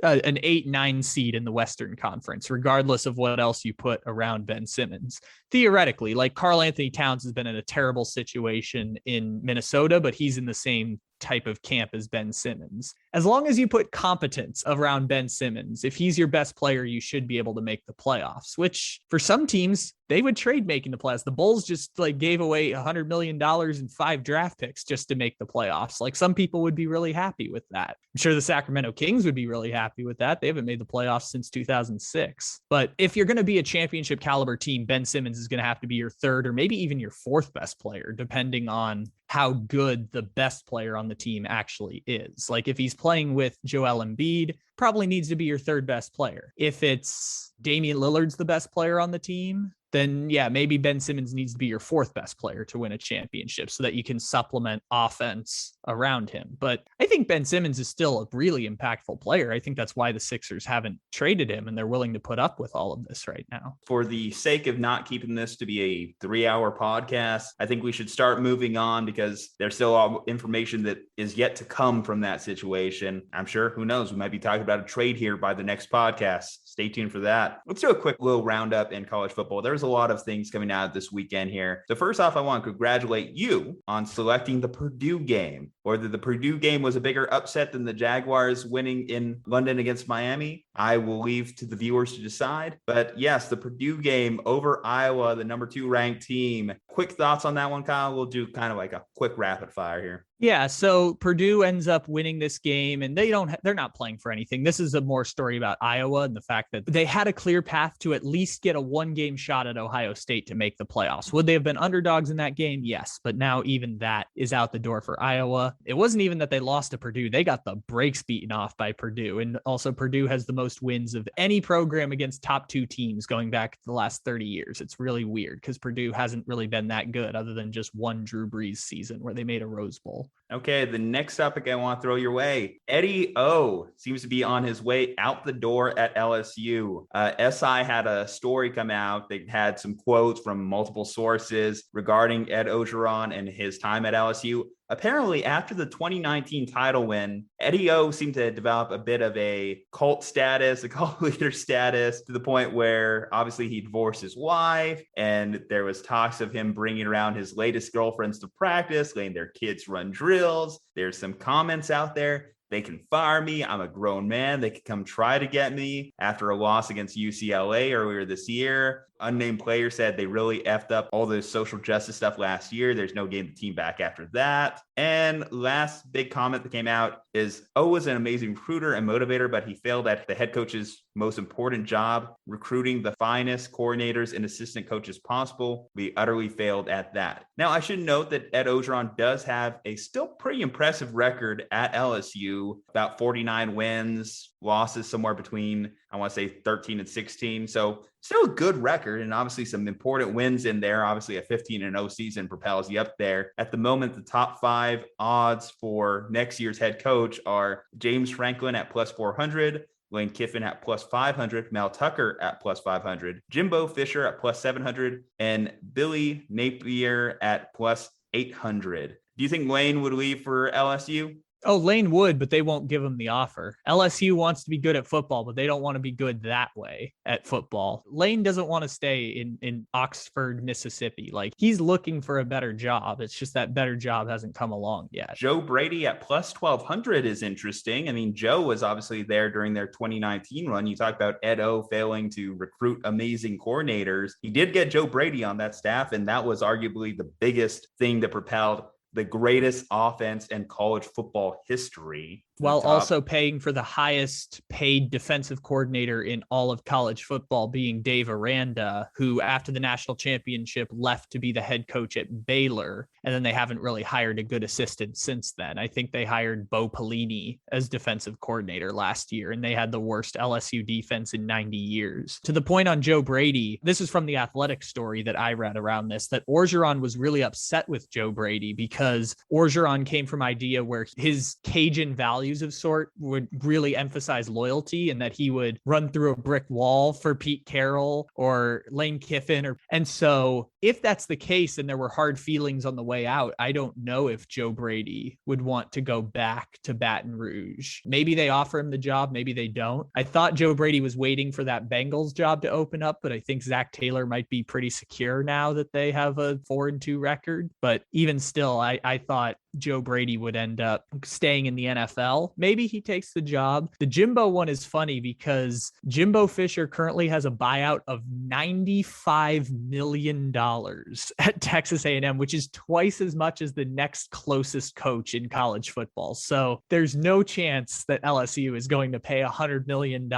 an 8-9 seed in the Western Conference, regardless of what else you put around Ben Simmons. Theoretically, like Karl Anthony Towns has been in a terrible situation in Minnesota, but he's in the same type of camp as Ben Simmons. As long as you put competence around Ben Simmons, if he's your best player, you should be able to make the playoffs, which for some teams, they would trade making the playoffs. The Bulls just like gave away $100 million and 5 draft picks just to make the playoffs. Like some people would be really happy with that. I'm sure the Sacramento Kings would be really happy with that. They haven't made the playoffs since 2006. But if you're going to be a championship caliber team, Ben Simmons is going to have to be your third or maybe even your fourth best player, depending on how good the best player on the team actually is. Like if he's playing with Joel Embiid, probably needs to be your third best player. If it's Damian Lillard's the best player on the team, then yeah, maybe Ben Simmons needs to be your fourth best player to win a championship so that you can supplement offense around him. But I think Ben Simmons is still a really impactful player. I think that's why the Sixers haven't traded him and they're willing to put up with all of this right now. For the sake of not keeping this to be a 3-hour podcast, I think we should start moving on because there's still all information that is yet to come from that situation. I'm sure, who knows, we might be talking about a trade here by the next podcast. Stay tuned for that. Let's do a quick little roundup in college football. There's a lot of things coming out this weekend here. So first off, I want to congratulate you on selecting the Purdue game. Whether the Purdue game was a bigger upset than the Jaguars winning in London against Miami, I will leave to the viewers to decide. But yes, the Purdue game over Iowa, the number 2 ranked team. Quick thoughts on that one, Kyle? We'll do kind of like a quick rapid fire here. Yeah, so Purdue ends up winning this game and they're not playing for anything. This is a more story about Iowa and the fact that they had a clear path to at least get a 1-game shot at Ohio State to make the playoffs. Would they have been underdogs in that game? Yes, but now even that is out the door for Iowa. It wasn't even that they lost to Purdue. They got the brakes beaten off by Purdue. And also Purdue has the most wins of any program against top 2 teams going back the last 30 years. It's really weird because Purdue hasn't really been that good other than just one Drew Brees season where they made a Rose Bowl. Okay, the next topic I want to throw your way. Eddie O seems to be on his way out the door at LSU. SI had a story come out. They had some quotes from multiple sources regarding Ed Orgeron and his time at LSU. Apparently, after the 2019 title win, Eddie O seemed to develop a bit of a cult status, a cult leader status, to the point where obviously he divorced his wife, and there was talks of him bringing around his latest girlfriends to practice, letting their kids run drills. There's some comments out there. They can fire me. I'm a grown man. They could come try to get me after a loss against UCLA earlier this year. Unnamed player said they really effed up all the social justice stuff last year. There's no getting the team back after that. And last big comment that came out is O was an amazing recruiter and motivator, but he failed at the head coach's most important job, recruiting the finest coordinators and assistant coaches possible. We utterly failed at that. Now, I should note that Ed Orgeron does have a still pretty impressive record at LSU, about 49 wins, losses somewhere between, I want to say 13 and 16. So still a good record and obviously some important wins in there. Obviously a 15-0 season propels you up there. At the moment, the top 5 odds for next year's head coach are James Franklin at plus 400, Lane Kiffin at plus 500, Mel Tucker at plus 500, Jimbo Fisher at plus 700, and Billy Napier at plus 800. Do you think Lane would leave for LSU? Oh, Lane would, but they won't give him the offer. LSU wants to be good at football, but they don't want to be good that way at football. Lane doesn't want to stay in Oxford, Mississippi. Like, he's looking for a better job. It's just that better job hasn't come along yet. Joe Brady at plus 1,200 is interesting. I mean, Joe was obviously there during their 2019 run. You talk about Ed O failing to recruit amazing coordinators. He did get Joe Brady on that staff, and that was arguably the biggest thing that propelled the greatest offense in college football history. While also paying for the highest paid defensive coordinator in all of college football, being Dave Aranda, who after the national championship left to be the head coach at Baylor. And then they haven't really hired a good assistant since then. I think they hired Bo Pelini as defensive coordinator last year, and they had the worst LSU defense in 90 years. To the point on Joe Brady, this is from the Athletic story that I read around this, that Orgeron was really upset with Joe Brady because Orgeron came from idea where his Cajun values of sort would really emphasize loyalty, and that he would run through a brick wall for Pete Carroll or Lane Kiffin. And so if that's the case and there were hard feelings on the way out, I don't know if Joe Brady would want to go back to Baton Rouge. Maybe they offer him the job, maybe they don't. I thought Joe Brady was waiting for that Bengals job to open up, but I think Zach Taylor might be pretty secure now that they have a 4-2 record. But even still, I thought Joe Brady would end up staying in the NFL. Maybe he takes the job. The Jimbo one is funny because Jimbo Fisher currently has a buyout of $95 million at Texas A&M, which is twice as much as the next closest coach in college football. So there's no chance that LSU is going to pay $100 million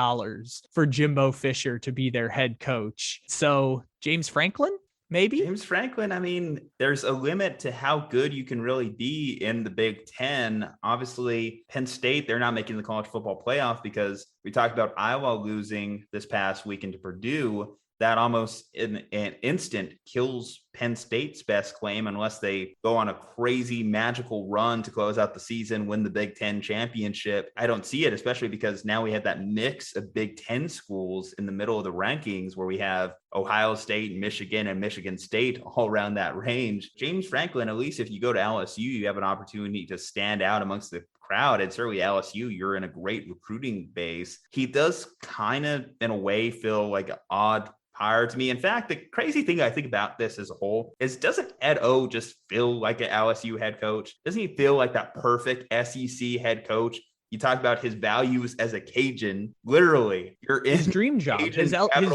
for Jimbo Fisher to be their head coach. So James Franklin? Maybe James Franklin. I mean, there's a limit to how good you can really be in the Big Ten. Obviously, Penn State, they're not making the college football playoff because we talked about Iowa losing this past weekend to Purdue. That almost in an instant kills Penn State's best claim unless they go on a crazy magical run to close out the season, win the Big Ten championship. I don't see it, especially because now we have that mix of Big Ten schools in the middle of the rankings where we have Ohio State, Michigan, and Michigan State all around that range. James Franklin, at least if you go to LSU, you have an opportunity to stand out amongst the crowd. And certainly LSU, you're in a great recruiting base. He does kind of, in a way, feel like an odd hire to me. In fact, the crazy thing I think about this as a whole is, doesn't Ed O just feel like an LSU head coach? Doesn't he feel like that perfect SEC head coach? You talk about his values as a Cajun. Literally, you're in his dream job. His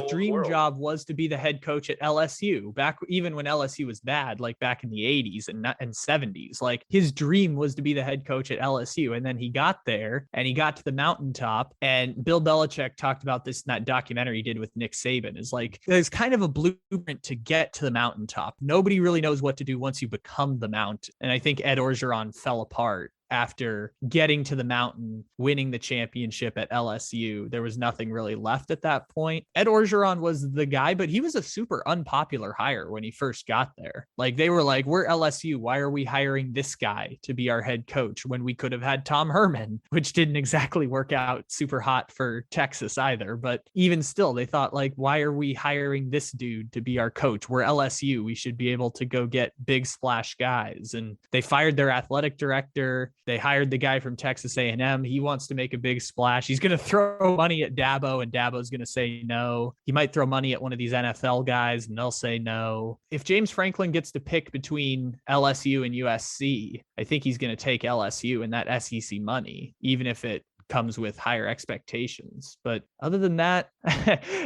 dream job was to be the head coach at LSU back even when LSU was bad, like back in the 80s and 70s. Like, his dream was to be the head coach at LSU. And then he got there and he got to the mountaintop. And Bill Belichick talked about this in that documentary he did with Nick Saban. Is like, there's kind of a blueprint to get to the mountaintop. Nobody really knows what to do once you become the mountain. And I think Ed Orgeron fell apart after getting to the mountain, winning the championship at LSU. There was nothing really left at that point. Ed Orgeron was the guy, but he was a super unpopular hire when he first got there. Like, they were like, we're LSU. Why are we hiring this guy to be our head coach when we could have had Tom Herman, which didn't exactly work out super hot for Texas either. But even still, they thought, like, why are we hiring this dude to be our coach? We're LSU. We should be able to go get big splash guys. And they fired their athletic director. They hired the guy from Texas A&M. He wants to make a big splash. He's going to throw money at Dabo, and Dabo's going to say no. He might throw money at one of these NFL guys, and they'll say no. If James Franklin gets to pick between LSU and USC, I think he's going to take LSU and that SEC money, even if it comes with higher expectations. But other than that,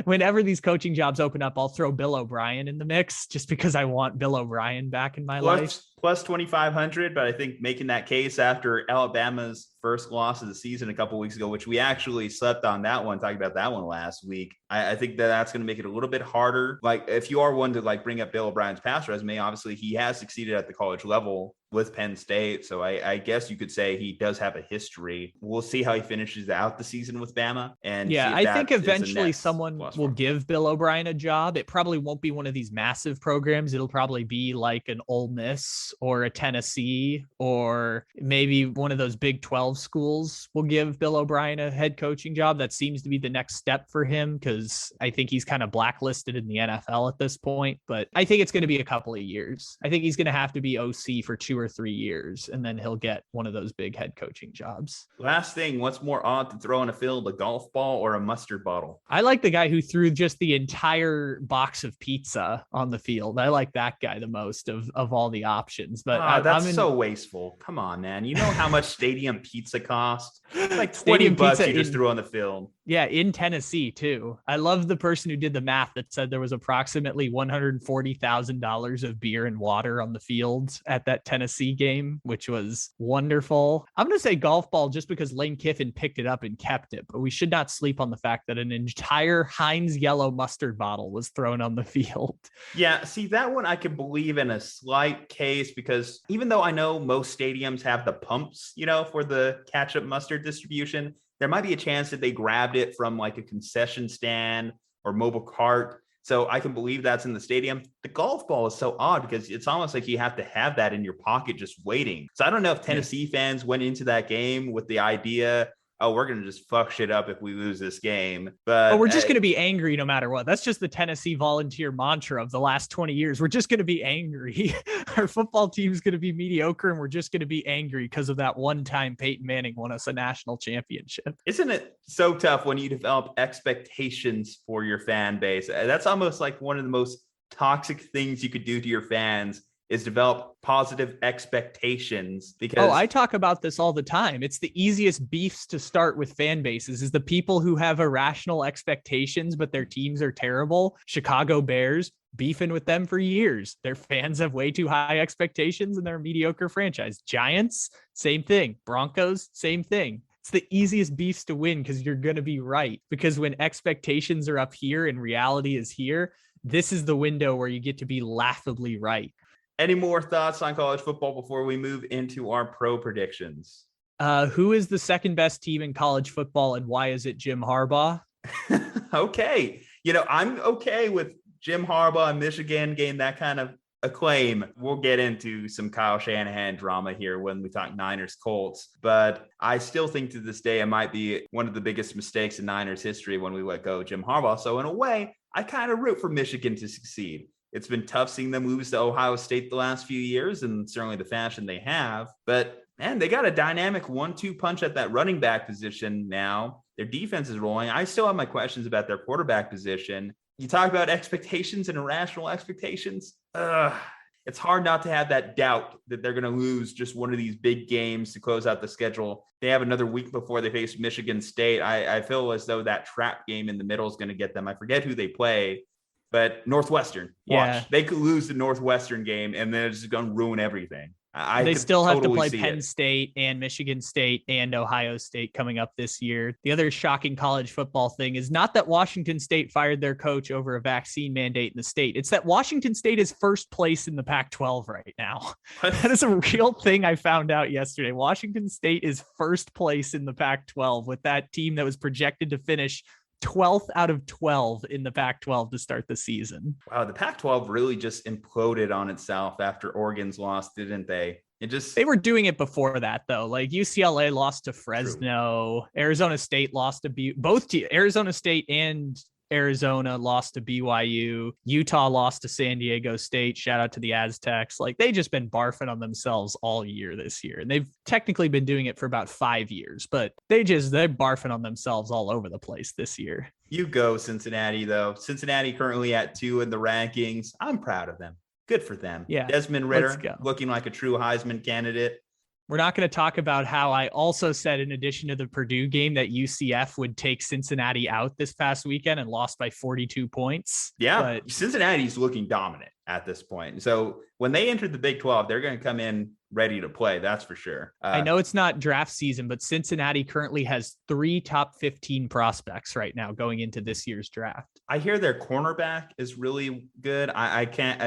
whenever these coaching jobs open up, I'll throw Bill O'Brien in the mix just because I want Bill O'Brien back in my life. Plus 2,500, but I think making that case after Alabama's first loss of the season a couple of weeks ago, which we actually slept on that one, talking about that one last week. I think that's going to make it a little bit harder. Like, if you are one to like bring up Bill O'Brien's past resume, obviously he has succeeded at the college level with Penn State. So I guess you could say he does have a history. We'll see how he finishes out the season with Bama. And yeah, I think eventually someone will give Bill O'Brien a job. It probably won't be one of these massive programs. It'll probably be like an Ole Miss Colts or a Tennessee or maybe one of those Big 12 schools will give Bill O'Brien a head coaching job. That seems to be the next step for him because I think he's kind of blacklisted in the NFL at this point. But I think it's going to be a couple of years. I think he's going to have to be OC for 2 or 3 years, and then he'll get one of those big head coaching jobs. Last thing, what's more odd to throw in a field, a golf ball or a mustard bottle? I like the guy who threw just the entire box of pizza on the field. I like that guy the most of all the options. But that's so wasteful. Come on, man. You know how much stadium pizza costs? Like $20 Stadium pizza you just threw on the field. Yeah, in Tennessee too. I love the person who did the math that said there was approximately $140,000 of beer and water on the field at that Tennessee game, which was wonderful. I'm going to say golf ball just because Lane Kiffin picked it up and kept it, but we should not sleep on the fact that an entire Heinz yellow mustard bottle was thrown on the field. Yeah, see, that one I could believe in a slight case because even though I know most stadiums have the pumps, for the ketchup mustard distribution, there might be a chance that they grabbed it from like a concession stand or mobile cart. So I can believe that's in the stadium. The golf ball is so odd because it's almost like you have to have that in your pocket just waiting. So I don't know if Tennessee fans went into that game with the idea, oh, we're going to just fuck shit up if we lose this game. But we're just going to be angry no matter what. That's just the Tennessee volunteer mantra of the last 20 years. We're just going to be angry. Our football team is going to be mediocre and we're just going to be angry because of that one time Peyton Manning won us a national championship. Isn't it so tough when you develop expectations for your fan base? That's almost like one of the most toxic things you could do to your fans is develop positive expectations because I talk about this all the time. It's the easiest beefs to start with fan bases is the people who have irrational expectations, but their teams are terrible. Chicago Bears, beefing with them for years. Their fans have way too high expectations and they're a mediocre franchise. Giants, same thing. Broncos, same thing. It's the easiest beefs to win because you're going to be right. Because when expectations are up here and reality is here, this is the window where you get to be laughably right. Any more thoughts on college football before we move into our pro predictions? Who is the second best team in college football and why is it Jim Harbaugh? Okay. I'm okay with Jim Harbaugh and Michigan getting that kind of acclaim. We'll get into some Kyle Shanahan drama here when we talk Niners Colts, but I still think to this day it might be one of the biggest mistakes in Niners history when we let go of Jim Harbaugh. So in a way, I kind of root for Michigan to succeed. It's been tough seeing them lose to Ohio State the last few years and certainly the fashion they have. But, man, they got a dynamic 1-2 punch at that running back position now. Their defense is rolling. I still have my questions about their quarterback position. You talk about expectations and irrational expectations. It's hard not to have that doubt that they're going to lose just one of these big games to close out the schedule. They have another week before they face Michigan State. I feel as though that trap game in the middle is going to get them. I forget who they play. But Northwestern, watch. They could lose the Northwestern game, and then it's just going to ruin everything. They still have to play Penn State and Michigan State and Ohio State coming up this year. The other shocking college football thing is not that Washington State fired their coach over a vaccine mandate in the state. It's that Washington State is first place in the Pac-12 right now. That is a real thing I found out yesterday. Washington State is first place in the Pac-12 with that team that was projected to finish 12th out of 12 in the Pac-12 to start the season. Wow, the Pac-12 really just imploded on itself after Oregon's loss, didn't they? They were doing it before that, though. Like UCLA lost to Fresno, True. Arizona State lost to Arizona State and Arizona lost to BYU. Utah lost to San Diego State. Shout out to the Aztecs. Like they just been barfing on themselves all year this year. And they've technically been doing it for about 5 years, but they're barfing on themselves all over the place this year. You go, Cincinnati, though. Cincinnati currently at 2 in the rankings. I'm proud of them. Good for them. Yeah. Desmond Ridder looking like a true Heisman candidate. We're not going to talk about how I also said, in addition to the Purdue game, that UCF would take Cincinnati out this past weekend and lost by 42 points. Yeah, but Cincinnati's looking dominant at this point. So when they enter the Big 12, they're going to come in ready to play. That's for sure. I know it's not draft season, but Cincinnati currently has 3 top 15 prospects right now going into this year's draft. I hear their cornerback is really good. I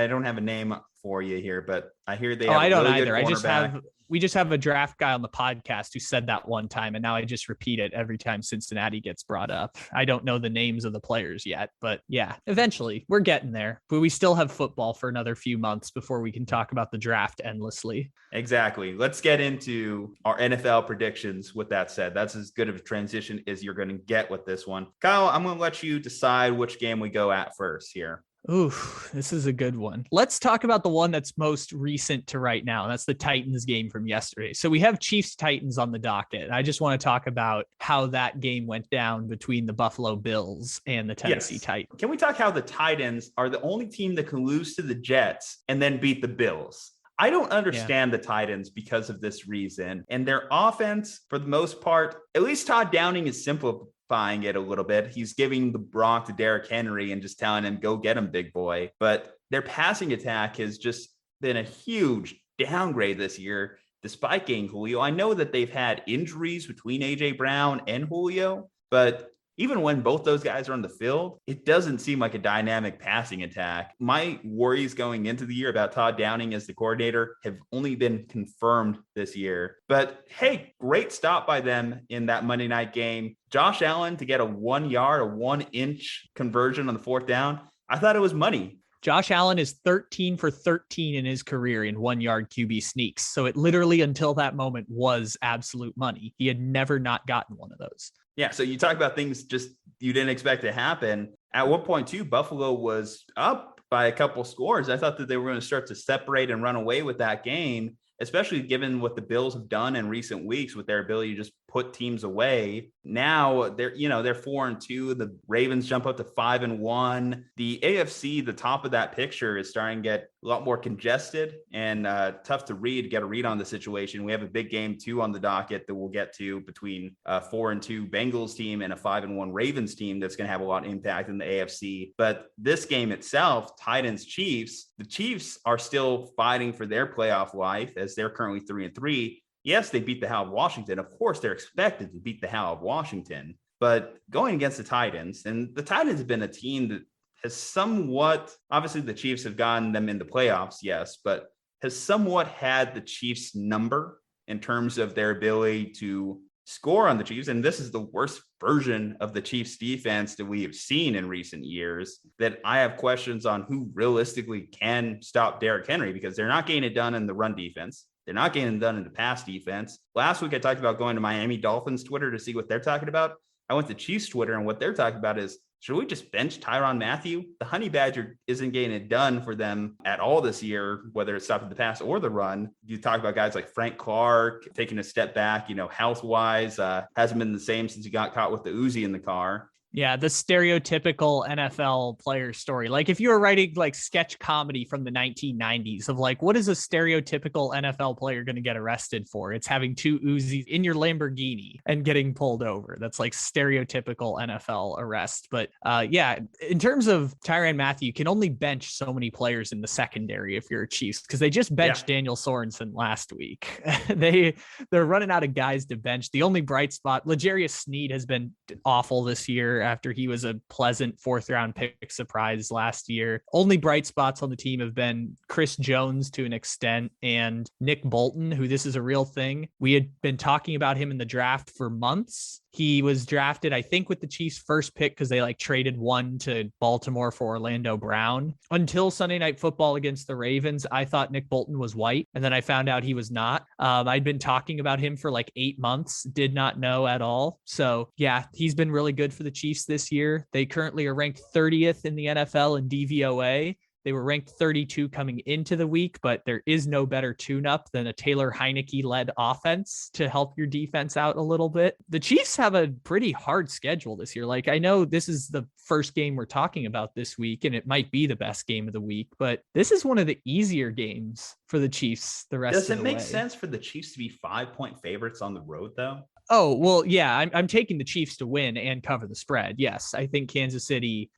don't have a name for you here, but I hear they have I don't really either. We just have a draft guy on the podcast who said that one time, and now I just repeat it every time Cincinnati gets brought up. I don't know the names of the players yet, but yeah, eventually we're getting there. But we still have football for another few months before we can talk about the draft endlessly. Exactly. Let's get into our NFL predictions. With that said, that's as good of a transition as you're going to get with this one. Kyle, I'm going to let you decide which game we go at first here. Ooh, this is a good one. Let's talk about the one that's most recent to right now. That's the Titans game from yesterday. So we have Chiefs Titans on the docket. I just want to talk about how that game went down between the Buffalo Bills and the Tennessee Titans. Can we talk how the Titans are the only team that can lose to the Jets and then beat the Bills? I don't understand the Titans because of this reason. And their offense, for the most part, at least Todd Downing is simplifying it a little bit. He's giving the rock to Derrick Henry and just telling him, go get him, big boy. But their passing attack has just been a huge downgrade this year, despite getting Julio. I know that they've had injuries between A.J. Brown and Julio, but even when both those guys are on the field, it doesn't seem like a dynamic passing attack. My worries going into the year about Todd Downing as the coordinator have only been confirmed this year. But hey, great stop by them in that Monday night game. Josh Allen to get a 1 yard, a 1 inch conversion on the fourth down. I thought it was money. Josh Allen is 13 for 13 in his career in 1 yard QB sneaks. So it literally until that moment was absolute money. He had never not gotten one of those. Yeah, so you talk about things just you didn't expect to happen. At one point, too, Buffalo was up by a couple scores. I thought that they were going to start to separate and run away with that game, especially given what the Bills have done in recent weeks with their ability to just put teams away. Now they're 4-2. The Ravens jump up to 5-1. The AFC, the top of that picture, is starting to get a lot more congested and tough to get a read on the situation. We have a big game too on the docket that we'll get to between a 4-2 Bengals team and a 5-1 Ravens team that's going to have a lot of impact in the AFC. But this game itself, Titans Chiefs, the Chiefs are still fighting for their playoff life as they're currently 3-3. Yes, they beat the hell of Washington. Of course, they're expected to beat the hell of Washington. But going against the Titans, and the Titans have been a team that has somewhat, obviously the Chiefs have gotten them in the playoffs, yes, but has somewhat had the Chiefs' number in terms of their ability to score on the Chiefs. And this is the worst version of the Chiefs defense that we have seen in recent years, that I have questions on who realistically can stop Derrick Henry, because they're not getting it done in the run defense. They're not getting it done in the pass defense. Last week, I talked about going to Miami Dolphins Twitter to see what they're talking about. I went to Chiefs Twitter, and what they're talking about is, should we just bench Tyrann Mathieu? The Honey Badger isn't getting it done for them at all this year, whether it's stopping the pass or the run. You talk about guys like Frank Clark taking a step back, health-wise, hasn't been the same since he got caught with the Uzi in the car. Yeah, the stereotypical NFL player story. Like if you were writing like sketch comedy from the 1990s of like, what is a stereotypical NFL player going to get arrested for? It's having two Uzis in your Lamborghini and getting pulled over. That's like stereotypical NFL arrest. But yeah, in terms of Tyrann Mathieu, you can only bench so many players in the secondary if you're a Chiefs, because they just benched Daniel Sorensen last week. They're running out of guys to bench. The only bright spot, L'Jarius Sneed has been awful this year after he was a pleasant 4th round pick surprise last year. Only bright spots on the team have been Chris Jones to an extent and Nick Bolton, who this is a real thing. We had been talking about him in the draft for months. He was drafted, I think, with the Chiefs' first pick because they like traded one to Baltimore for Orlando Brown. Until Sunday Night Football against the Ravens, I thought Nick Bolton was white, and then I found out he was not. I'd been talking about him for like 8 months, did not know at all. So yeah, he's been really good for the Chiefs this year. They currently are ranked 30th in the NFL in DVOA. They were ranked 32 coming into the week, but there is no better tune-up than a Taylor Heineke-led offense to help your defense out a little bit. The Chiefs have a pretty hard schedule this year. Like, I know this is the first game we're talking about this week, and it might be the best game of the week, but this is one of the easier games for the Chiefs the rest of the way. Does it make sense for the Chiefs to be 5-point favorites on the road, though? Oh, well, yeah, I'm taking the Chiefs to win and cover the spread. Yes, I think Kansas City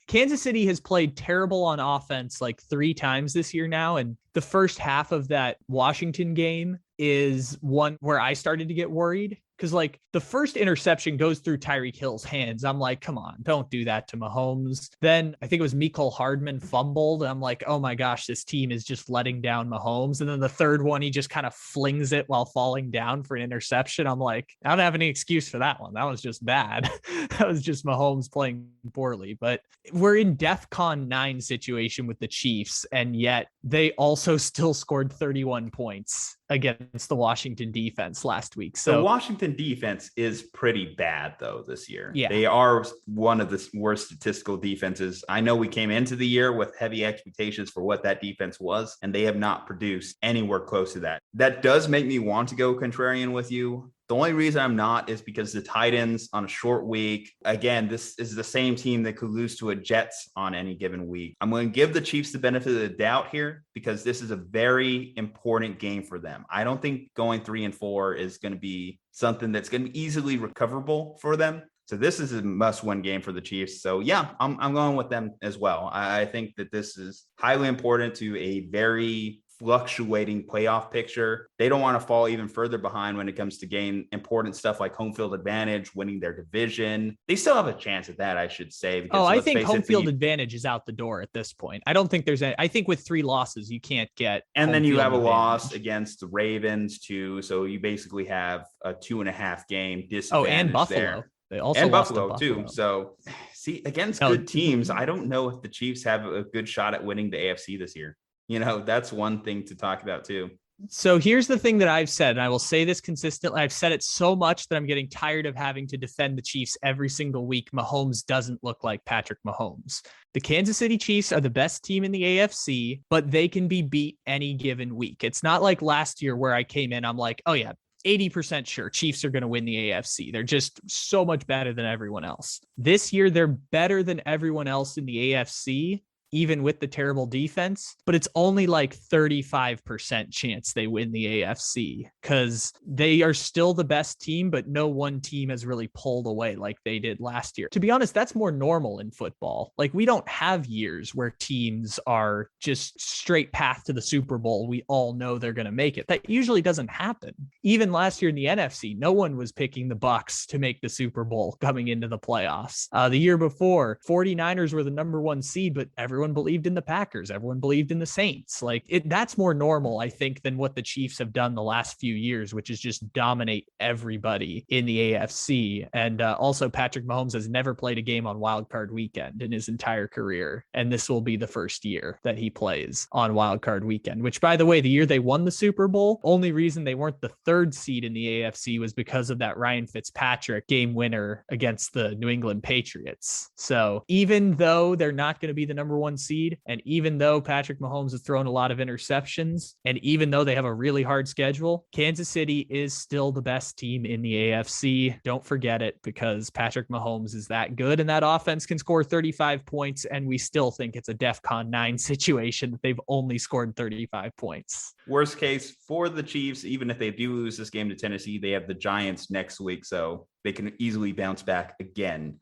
has played terrible on offense like 3 times this year now. And the first half of that Washington game is one where I started to get worried Because like the first interception goes through Tyreek Hill's hands. I'm like, come on, don't do that to Mahomes. Then I think it was Mecole Hardman fumbled. I'm like, oh my gosh, this team is just letting down Mahomes. And then the third one, he just kind of flings it while falling down for an interception. I'm like, I don't have any excuse for that one. That was just bad. That was just Mahomes playing poorly. But we're in DEFCON 9 situation with the Chiefs, and yet they also still scored 31 points against the Washington defense last week. So the Washington defense is pretty bad though this year. Yeah. They are one of the worst statistical defenses. I know we came into the year with heavy expectations for what that defense was, and they have not produced anywhere close to that. That does make me want to go contrarian with you. The only reason I'm not is because the Titans on a short week, again, this is the same team that could lose to a Jets on any given week. I'm going to give the Chiefs the benefit of the doubt here because this is a very important game for them. I don't think going 3-4 is going to be something that's going to be easily recoverable for them. So this is a must-win game for the Chiefs. So yeah, I'm going with them as well. I think that this is highly important to a very fluctuating playoff picture. They don't want to fall even further behind when it comes to gain important stuff like home field advantage, winning their division. They still have a chance at that, I should say. Because I think home field advantage is out the door at this point. I don't think there's any. I think with 3 losses, you can't get. And then you have a loss against the Ravens too. So you basically have a 2.5 game disadvantage. Oh, and Buffalo. There. They also and lost Buffalo too. So see, against good teams, I don't know if the Chiefs have a good shot at winning the AFC this year. You know, that's one thing to talk about too. So here's the thing that I've said, and I will say this consistently. I've said it so much that I'm getting tired of having to defend the Chiefs every single week. Mahomes doesn't look like Patrick Mahomes. The Kansas City Chiefs are the best team in the AFC, but they can be beat any given week. It's not like last year where I came in, I'm like, oh yeah, 80% sure Chiefs are going to win the AFC. They're just so much better than everyone else. This year, they're better than everyone else in the AFC, even with the terrible defense, but it's only like 35% chance they win the AFC because they are still the best team, but no one team has really pulled away like they did last year. To be honest, that's more normal in football. Like we don't have years where teams are just straight path to the Super Bowl. We all know they're going to make it. That usually doesn't happen. Even last year in the NFC, no one was picking the Bucs to make the Super Bowl coming into the playoffs. The year before, 49ers were the number 1 seed, but everyone believed in the Packers. Everyone believed in the Saints. That's more normal, I think, than what the Chiefs have done the last few years, which is just dominate everybody in the AFC. And also Patrick Mahomes has never played a game on Wild Card Weekend in his entire career. And this will be the first year that he plays on Wild Card Weekend, which, by the way, the year they won the Super Bowl, only reason they weren't the 3rd seed in the AFC was because of that Ryan Fitzpatrick game winner against the New England Patriots. So even though they're not going to be the number 1 seed, and even though Patrick Mahomes has thrown a lot of interceptions, and even though they have a really hard schedule, Kansas City is still the best team in the AFC. Don't forget it, because Patrick Mahomes is that good, and that offense can score 35 points, and we still think it's a DEFCON 9 situation that they've only scored 35 points. Worst case for the Chiefs, even if they do lose this game to Tennessee, they have the Giants next week, so they can easily bounce back again.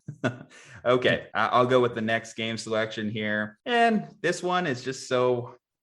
Okay, I'll go with the next game selection here. And this one is just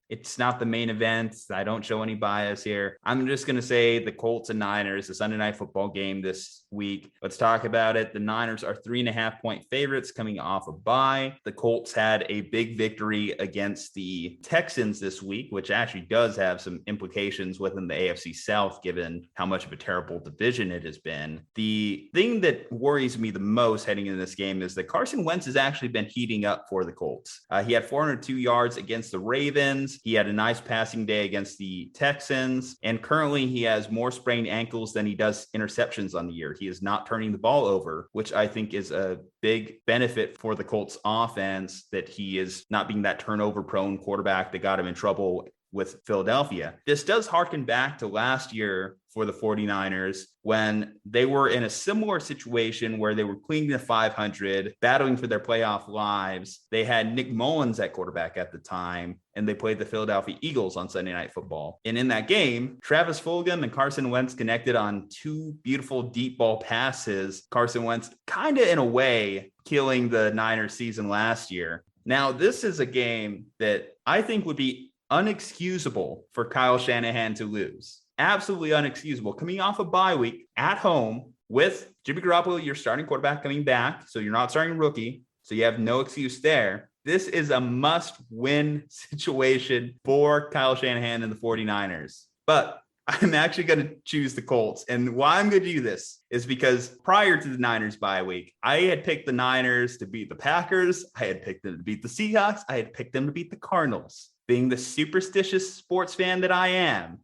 it's not the main event. I don't show any bias here. I'm just going to say the Colts and Niners, the Sunday night football game this week. Let's talk about it. The Niners are 3.5 point favorites coming off a bye. The Colts had a big victory against the Texans this week, which actually does have some implications within the AFC South, given how much of a terrible division it has been. The thing that worries me the most heading into this game is that Carson Wentz has actually been heating up for the Colts. He had 402 yards against the Ravens. He had a nice passing day against the Texans, and currently he has more sprained ankles than he does interceptions on the year. He is not turning the ball over, which I think is a big benefit for the Colts offense, that he is not being that turnover prone quarterback that got him in trouble with Philadelphia. This does harken back to last year for the 49ers when they were in a similar situation where they were clinging to 500, battling for their playoff lives. They had Nick Mullins at quarterback at the time, and they played the Philadelphia Eagles on Sunday Night Football. And in that game, Travis Fulgham and Carson Wentz connected on 2 beautiful deep ball passes. Carson Wentz kind of in a way killing the Niners season last year. Now, this is a game that I think would be unexcusable for Kyle Shanahan to lose. absolutely unexcusable. Coming off a bye week at home with Jimmy Garoppolo, your starting quarterback, coming back. So you're not starting rookie. So you have no excuse there. This is a must-win situation for Kyle Shanahan and the 49ers. But I'm actually going to choose the Colts. And why I'm going to do this is because prior to the Niners bye week, I had picked the Niners to beat the Packers. I had picked them to beat the Seahawks. I had picked them to beat the Cardinals. Being the superstitious sports fan that I am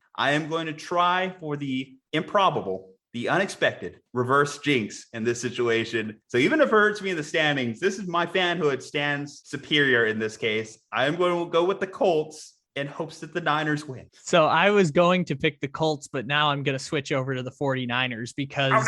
going to try for the improbable, the unexpected reverse jinx in this situation. So even if it hurts me in the standings, this is my fanhood stands superior in this case. I'm going to go with the Colts in hopes that the Niners win. So I was going to pick the Colts, but now I'm going to switch over to the 49ers because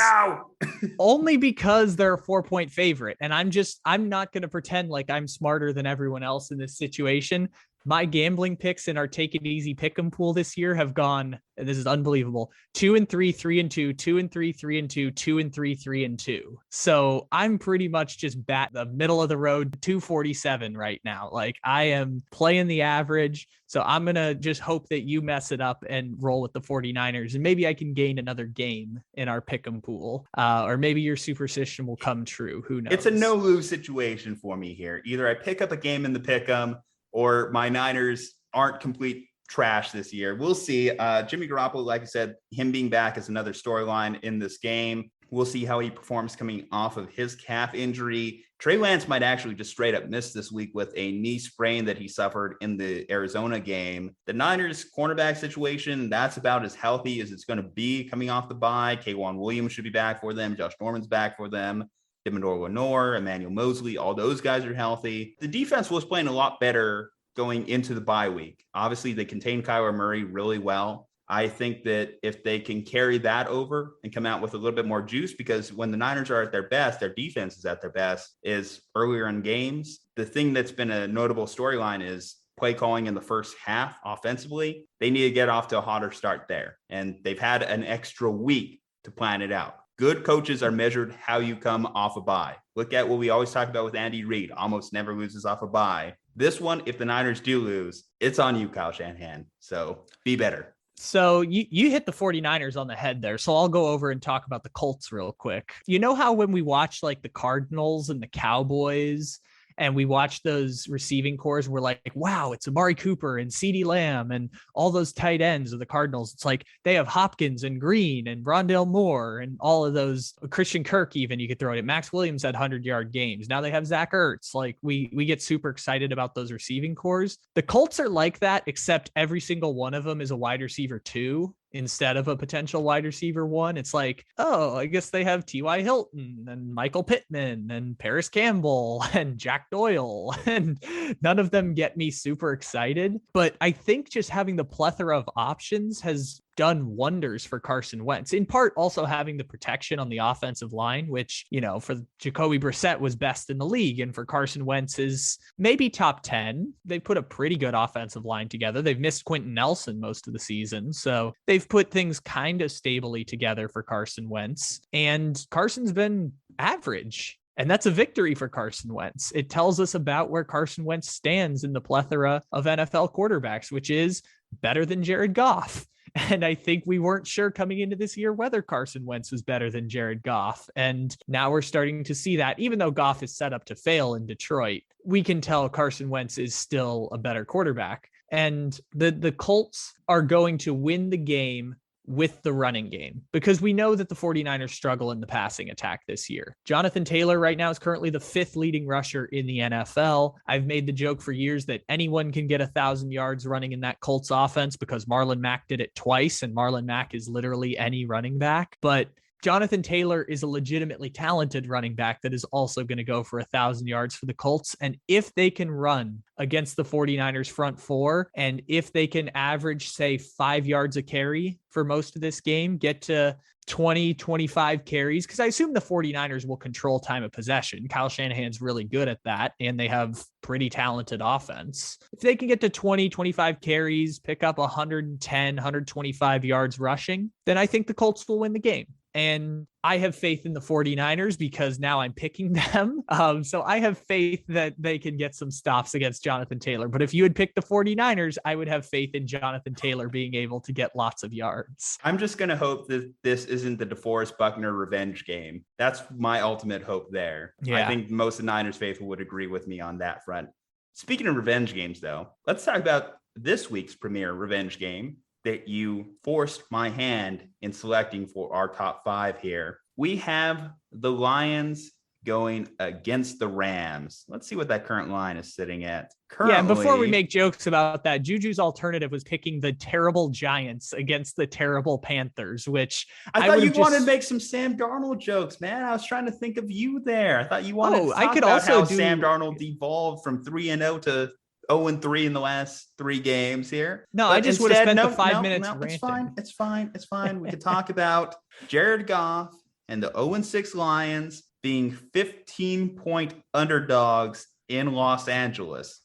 only because they're a 4-point favorite. And I'm not going to pretend like I'm smarter than everyone else in this situation. My gambling picks in our Take It Easy Pick'em pool this year have gone, and this is unbelievable, 2-3, 3-2, 2-3, 3-2, 2-3, 3-2. So I'm pretty much just the middle of the road, 247 right now. Like I am playing the average. So I'm going to just hope that you mess it up and roll with the 49ers. And maybe I can gain another game in our Pick'em pool. Or maybe your superstition will come true. Who knows? It's a no-lose situation for me here. Either I pick up a game in the Pick'em, or my Niners aren't complete trash this year. We'll see. Jimmy Garoppolo, like I said, him being back is another storyline in this game. We'll see how he performs coming off of his calf injury. Trey Lance might actually just straight up miss this week with a knee sprain that he suffered in the Arizona game. The Niners cornerback situation, that's about as healthy as it's going to be coming off the bye. K'Wan Williams should be back for them. Josh Norman's back for them. Dimodor Lenore, Emmanuel Mosley, all those guys are healthy. The defense was playing a lot better going into the bye week. Obviously, they contained Kyler Murray really well. I think that if they can carry that over and come out with a little bit more juice, because when the Niners are at their best, their defense is at their best, is earlier in games. The thing that's been a notable storyline is play calling in the first half offensively. They need to get off to a hotter start there. And they've had an extra week to plan it out. Good coaches are measured how you come off a bye. Look at what we always talk about with Andy Reid, almost never loses off a bye. This one, if the Niners do lose, it's on you, Kyle Shanahan. So be better. So you hit the 49ers on the head there. So I'll go over and talk about the Colts real quick. You know how when we watch like the Cardinals and the Cowboys and we watch those receiving cores, we're like, wow, it's Amari Cooper and CeeDee Lamb and all those tight ends of the Cardinals. It's like they have Hopkins and Green and Rondale Moore and all of those. Christian Kirk, even you could throw it at. Max Williams had 100-yard games. Now they have Zach Ertz. Like we get super excited about those receiving cores. The Colts are like that, except every single one of them is a wide receiver 2. Instead of a potential wide receiver 1, it's like, oh, I guess they have T.Y. Hilton and Michael Pittman and Paris Campbell and Jack Doyle, and none of them get me super excited. But I think just having the plethora of options has done wonders for Carson Wentz, in part also having the protection on the offensive line, which, you know, for Jacoby Brissett was best in the league. And for Carson Wentz is maybe top 10. They put a pretty good offensive line together. They've missed Quentin Nelson most of the season. So they've put things kind of stably together for Carson Wentz. And Carson's been average. And that's a victory for Carson Wentz. It tells us about where Carson Wentz stands in the plethora of NFL quarterbacks, which is better than Jared Goff. And I think we weren't sure coming into this year whether Carson Wentz was better than Jared Goff. And now we're starting to see that, even though Goff is set up to fail in Detroit, we can tell Carson Wentz is still a better quarterback. And the Colts are going to win the game with the running game, because we know that the 49ers struggle in the passing attack this year. Jonathan Taylor right now is currently the 5th leading rusher in the NFL. I've made the joke for years that anyone can get 1,000 yards running in that Colts offense because Marlon Mack did it twice, and Marlon Mack is literally any running back. But Jonathan Taylor is a legitimately talented running back that is also going to go for 1,000 yards for the Colts. And if they can run against the 49ers front 4, and if they can average, say, 5 yards a carry for most of this game, get to 20, 25 carries, because I assume the 49ers will control time of possession. Kyle Shanahan's really good at that, and they have pretty talented offense. If they can get to 20, 25 carries, pick up 110, 125 yards rushing, then I think the Colts will win the game. And I have faith in the 49ers because now I'm picking them. So I have faith that they can get some stops against Jonathan Taylor. But if you had picked the 49ers, I would have faith in Jonathan Taylor being able to get lots of yards. I'm just going to hope that this isn't the DeForest Buckner revenge game. That's my ultimate hope there. Yeah. I think most of the Niners faithful would agree with me on that front. Speaking of revenge games, though, let's talk about this week's premier revenge game that you forced my hand in selecting for our top 5 here. We have the Lions going against the Rams. Let's see what that current line is sitting at. Currently, and before we make jokes about that, Juju's alternative was picking the terrible Giants against the terrible Panthers, which I thought you wanted to make some Sam Darnold jokes, man. I was trying to think of you there. I thought you wanted to talk about how Sam Darnold devolved from 3-0 to 0-3 in the last 3 games here. No, but I just would have spent the 5 minutes ranting. It's fine. We could talk about Jared Goff and the 0-6 Lions being 15-point underdogs in Los Angeles.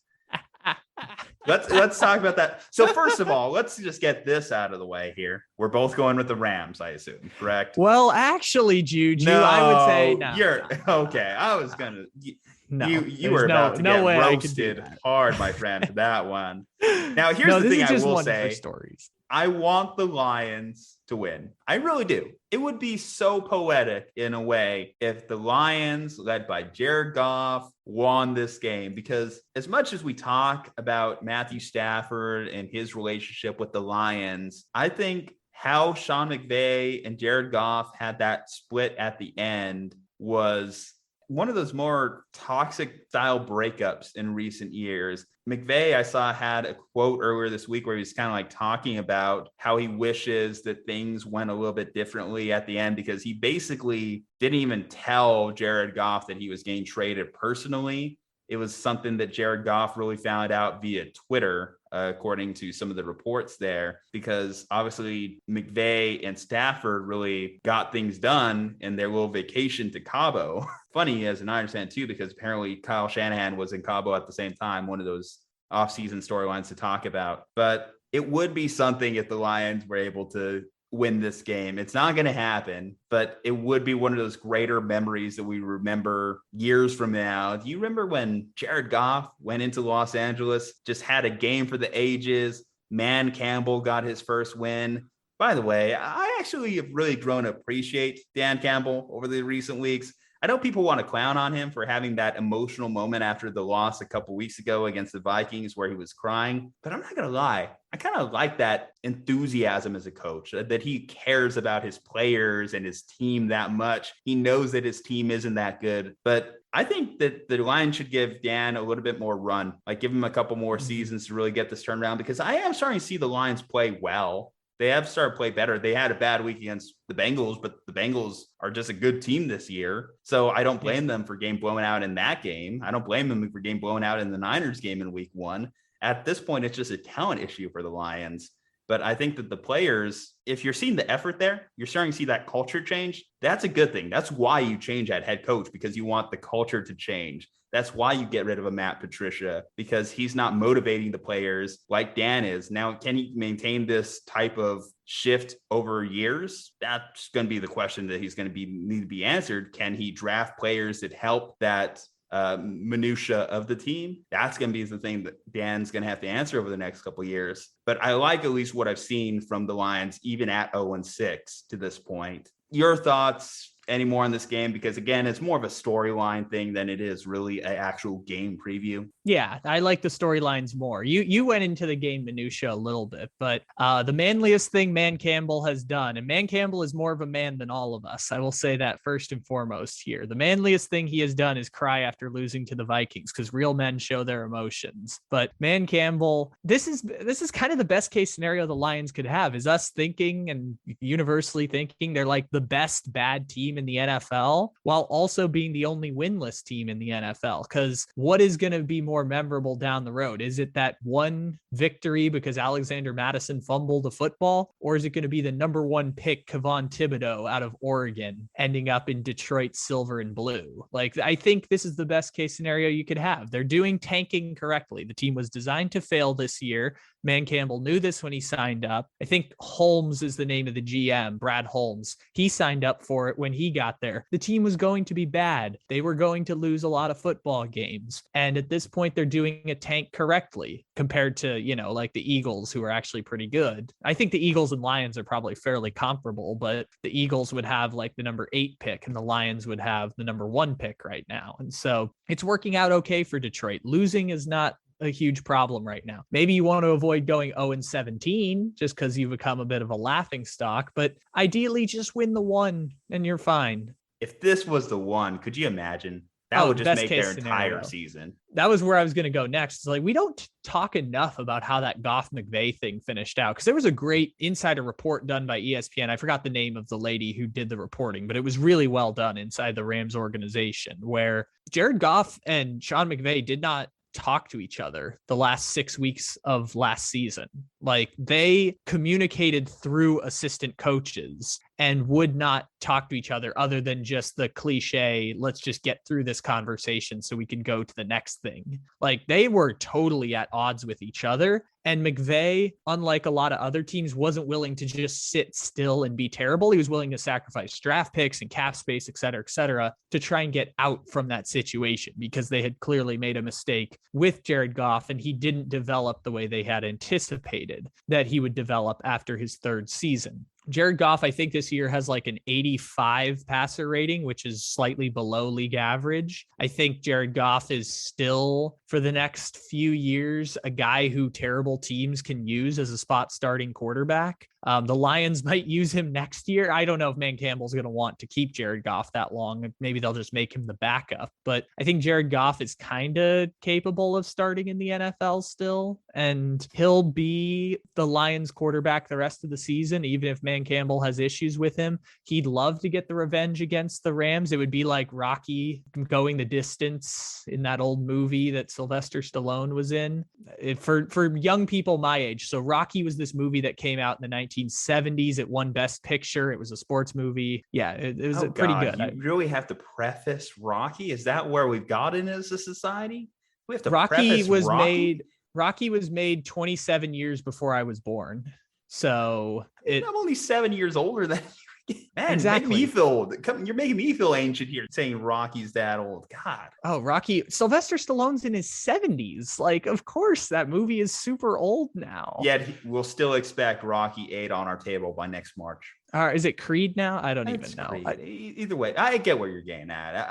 Let's talk about that. So first of all, let's just get this out of the way here. We're both going with the Rams, I assume, correct? Well, actually, Juju, I would say no. Okay. I was gonna. No, you were about to get roasted hard, my friend, for that one. Now, here's the thing I will say. Stories. I want the Lions to win. I really do. It would be so poetic in a way if the Lions, led by Jared Goff, won this game, because as much as we talk about Matthew Stafford and his relationship with the Lions, I think how Sean McVay and Jared Goff had that split at the end was one of those more toxic style breakups in recent years. McVay, I saw, had a quote earlier this week where he was kind of like talking about how he wishes that things went a little bit differently at the end, because he basically didn't even tell Jared Goff that he was getting traded personally. It was something that Jared Goff really found out via Twitter, according to some of the reports there, because obviously McVay and Stafford really got things done in their little vacation to Cabo. Funny as an Niners fan too, because apparently Kyle Shanahan was in Cabo at the same time, one of those off-season storylines to talk about. But it would be something if the Lions were able to win this game. It's not going to happen, but it would be one of those greater memories that we remember years from now. Do you remember when Jared Goff went into Los Angeles, just had a game for the ages? Man Campbell got his first win. By the way, I actually have really grown to appreciate Dan Campbell over the recent weeks. I know people want to clown on him for having that emotional moment after the loss a couple weeks ago against the Vikings where he was crying, but I'm not going to lie. I kind of like that enthusiasm as a coach, that he cares about his players and his team that much. He knows that his team isn't that good, but I think that the Lions should give Dan a little bit more run, like give him a couple more seasons to really get this turned around, because I am starting to see the Lions play well. They have started to play better. They had a bad week against the Bengals, but the Bengals are just a good team this year. So I don't blame them for game blowing out in that game. I don't blame them for game blowing out in the Niners game in week 1. At this point, it's just a talent issue for the Lions. But I think that the players, if you're seeing the effort there, you're starting to see that culture change. That's a good thing. That's why you change at head coach, because you want the culture to change. That's why you get rid of a Matt Patricia, because he's not motivating the players like Dan is. Now, can he maintain this type of shift over years? That's going to be the question that he's going to need to be answered. Can he draft players that help that minutia of the team? That's going to be the thing that Dan's going to have to answer over the next couple of years. But I like at least what I've seen from the Lions, even at 0-6 to this point. Your thoughts anymore on this game? Because again, it's more of a storyline thing than it is really an actual game preview. Yeah, I like the storylines more. You went into the game minutia a little bit, but the manliest thing Man Campbell has done, and Man Campbell is more of a man than all of us, I will say that first and foremost here. The manliest thing he has done is cry after losing to the Vikings, because real men show their emotions. But Man Campbell, this is kind of the best case scenario the Lions could have, is us thinking and universally thinking they're like the best bad team team in the NFL while also being the only winless team in the NFL. Because what is going to be more memorable down the road? Is it that one victory because Alexander Mattison fumbled a football? Or is it going to be the number one pick, Kayvon Thibodeau out of Oregon, ending up in Detroit silver and blue? Like, I think this is the best case scenario you could have. They're doing tanking correctly. The team was designed to fail this year. Man Campbell knew this when he signed up. I think Holmes is the name of the GM, Brad Holmes. He signed up for it when he got there. The team was going to be bad. They were going to lose a lot of football games. And at this point, they're doing a tank correctly compared to, like the Eagles, who are actually pretty good. I think the Eagles and Lions are probably fairly comparable, but the Eagles would have like the number 8 pick and the Lions would have the number 1 pick right now. And so it's working out okay for Detroit. Losing is not a huge problem right now. Maybe you want to avoid going 0-17 just because you've become a bit of a laughing stock, but ideally just win the 1 and you're fine. If this was the 1, could you imagine? That would just make their entire season. That was where I was going to go next. It's like, we don't talk enough about how that Goff McVay thing finished out, because there was a great insider report done by ESPN. I forgot the name of the lady who did the reporting, but it was really well done inside the Rams organization, where Jared Goff and Sean McVay did not talk to each other the last 6 weeks of last season. Like, they communicated through assistant coaches and would not talk to each other other than just the cliche, let's just get through this conversation so we can go to the next thing. Like, they were totally at odds with each other. And McVay, unlike a lot of other teams, wasn't willing to just sit still and be terrible. He was willing to sacrifice draft picks and cap space, et cetera, to try and get out from that situation, because they had clearly made a mistake with Jared Goff and he didn't develop the way they had anticipated that he would develop after his 3rd season. Jared Goff, I think this year has like an 85 passer rating, which is slightly below league average. I think Jared Goff is still, for the next few years, a guy who terrible teams can use as a spot starting quarterback. The Lions might use him next year. I don't know if Man Campbell's going to want to keep Jared Goff that long. Maybe they'll just make him the backup. But I think Jared Goff is kind of capable of starting in the NFL still. And he'll be the Lions quarterback the rest of the season, even if Man Campbell has issues with him. He'd love to get the revenge against the Rams. It would be like Rocky going the distance in that old movie that Sylvester Stallone was in. For young people my age. So Rocky was this movie that came out in the 1970s. It won Best Picture. It was a sports movie. Yeah, it was pretty good. You really have to preface Rocky? Is that where we've gotten as a society? We have to Rocky was made 27 years before I was born. So I'm only 7 years older than you. Man, exactly. You're making me feel ancient here saying Rocky's that old. God. Oh, Rocky. Sylvester Stallone's in his 70s. Like, of course, that movie is super old now. Yet we'll still expect Rocky 8 on our table by next March. Is it Creed now? I don't even know. Either way, I get where you're getting at.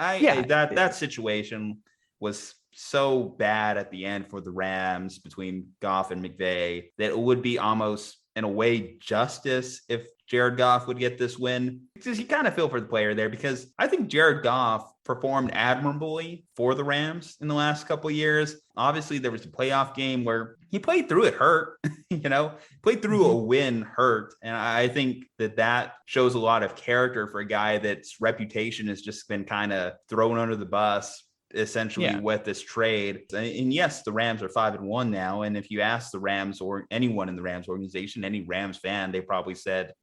That situation was so bad at the end for the Rams between Goff and McVay that it would be almost, in a way, justice if Jared Goff would get this win, because you kind of feel for the player there, because I think Jared Goff performed admirably for the Rams in the last couple of years. Obviously, there was a playoff game where he played through it hurt, played through a win hurt. And I think that shows a lot of character for a guy that's reputation has just been kind of thrown under the bus essentially with this trade. And yes, the Rams are 5-1 now. And if you ask the Rams or anyone in the Rams organization, any Rams fan, they probably said,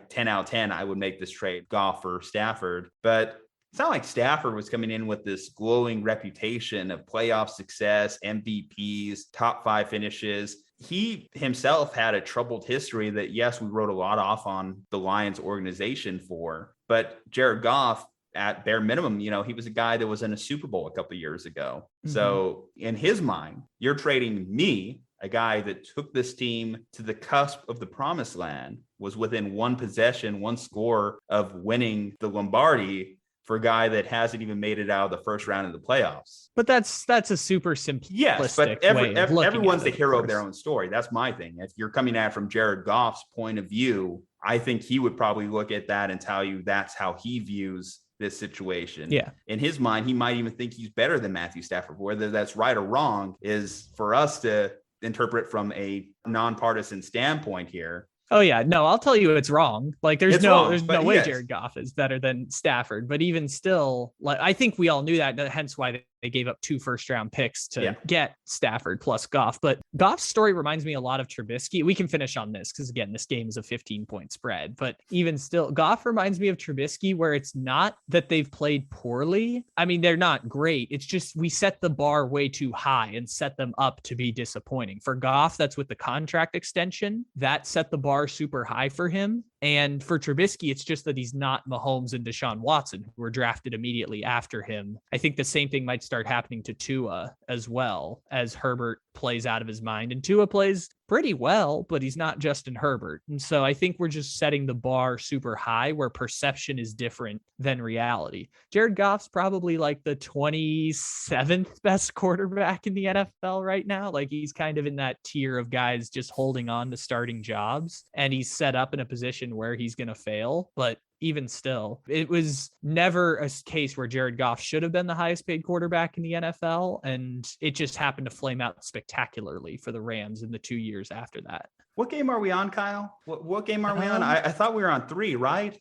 10 out of 10, I would make this trade, Goff or Stafford. But it's not like Stafford was coming in with this glowing reputation of playoff success, MVPs, top 5 finishes. He himself had a troubled history that, yes, we wrote a lot off on the Lions organization for. But Jared Goff, at bare minimum, he was a guy that was in a Super Bowl a couple of years ago. Mm-hmm. So in his mind, you're trading me, a guy that took this team to the cusp of the promised land, was within one possession, one score of winning the Lombardi, for a guy that hasn't even made it out of the first round of the playoffs. But that's a super simplistic but way of everyone's the hero of their own story. That's my thing. If you're coming at it from Jared Goff's point of view, I think he would probably look at that and tell you that's how he views this situation. Yeah. In his mind, he might even think he's better than Matthew Stafford. Whether that's right or wrong is for us to interpret from a nonpartisan standpoint here. Oh yeah, no, I'll tell you it's wrong. Like there's It's no wrong, there's but no way yes. Jared Goff is better than Stafford, but even still, like I think we all knew that, hence why they gave up 2 first-round picks to get Stafford plus Goff. But Goff's story reminds me a lot of Trubisky. We can finish on this because again, this game is a 15-point spread, but even still, Goff reminds me of Trubisky, where it's not that they've played poorly. I mean, they're not great. It's just we set the bar way too high and set them up to be disappointing. For Goff, that's with the contract extension. That set the bar super high for him. And for Trubisky, it's just that he's not Mahomes and Deshaun Watson, who were drafted immediately after him. I think the same thing might start happening to Tua as well, as Herbert plays out of his mind. And Tua plays pretty well, but he's not Justin Herbert. And so I think we're just setting the bar super high where perception is different than reality. Jared Goff's probably like the 27th best quarterback in the NFL right now. Like he's kind of in that tier of guys just holding on to starting jobs, and he's set up in a position where he's going to fail. But even still, it was never a case where Jared Goff should have been the highest paid quarterback in the NFL. And it just happened to flame out spectacularly for the Rams in the 2 years after that. What game are we on, Kyle? What game are we on? I thought we were on 3, right?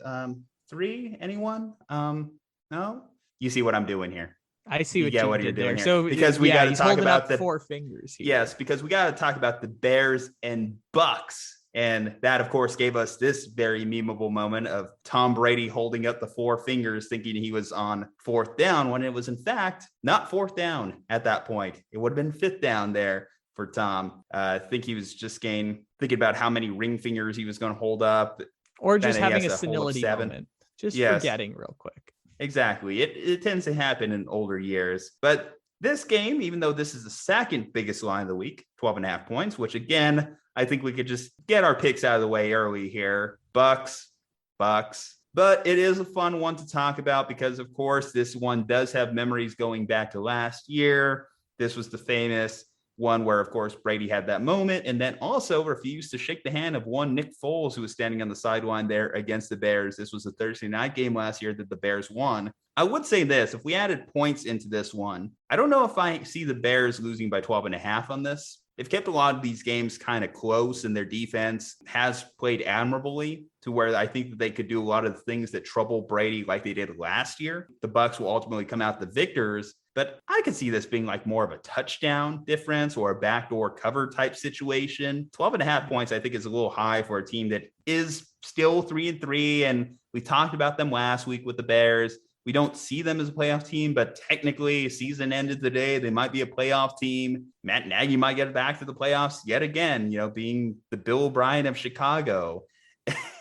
3, anyone? No? You see what I'm doing here. I see what you did there. Here. So because we got to talk about the 4 fingers here. Yes, because we got to talk about the Bears and Bucks. And that, of course, gave us this very memeable moment of Tom Brady holding up the 4 fingers, thinking he was on 4th down, when it was, in fact, not 4th down at that point. It would have been 5th down there for Tom. I think he was just thinking about how many ring fingers he was going to hold up. Or just having a senility moment. Just forgetting real quick. Exactly. It tends to happen in older years. But this game, even though this is the second biggest line of the week, 12.5 points, which again, I think we could just get our picks out of the way early here. Bucks. But it is a fun one to talk about because, of course, this one does have memories going back to last year. This was the famous one where, of course, Brady had that moment and then also refused to shake the hand of one Nick Foles, who was standing on the sideline there against the Bears. This was a Thursday night game last year that the Bears won. I would say this, if we added points into this one, I don't know if I see the Bears losing by 12.5 on this. They've kept a lot of these games kind of close, and their defense has played admirably to where I think that they could do a lot of the things that trouble Brady like they did last year. The Bucs will ultimately come out the victors, but I could see this being like more of a touchdown difference or a backdoor cover type situation. 12.5 points, I think, is a little high for a team that is still 3-3. And we talked about them last week with the Bears. We don't see them as a playoff team, but technically season ended today. They might be a playoff team. Matt Nagy might get back to the playoffs yet again, being the Bill O'Brien of Chicago.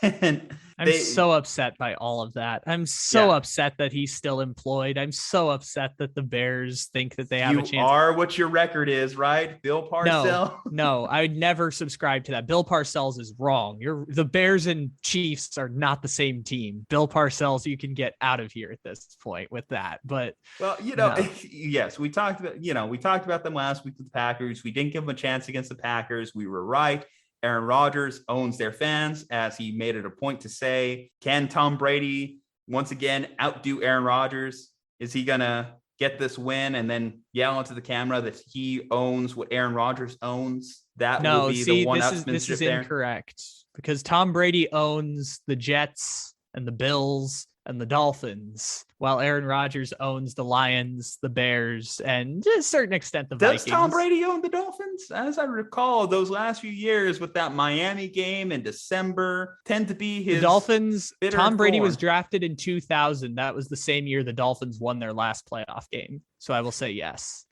And I'm so upset by all of that. I'm so upset that he's still employed. I'm so upset that the Bears think that they have a chance. You are what your record is, right? Bill Parcells? No, I would never subscribe to that. Bill Parcells is wrong. The Bears and Chiefs are not the same team. Bill Parcells, you can get out of here at this point with that. But yes, we talked about them last week with the Packers. We didn't give them a chance against the Packers. We were right. Aaron Rodgers owns their fans, as he made it a point to say. Can Tom Brady once again outdo Aaron Rodgers? Is he going to get this win and then yell into the camera that he owns what Aaron Rodgers owns? That will be the one-upsmanship there. This is incorrect, because Tom Brady owns the Jets and the Bills and the Dolphins, while Aaron Rodgers owns the Lions, the Bears, and to a certain extent the Vikings. Does Tom Brady own the Dolphins? As I recall, those last few years with that Miami game in December tend to be his. The Dolphins. Tom Brady was drafted in 2000. That was the same year the Dolphins won their last playoff game. So I will say yes.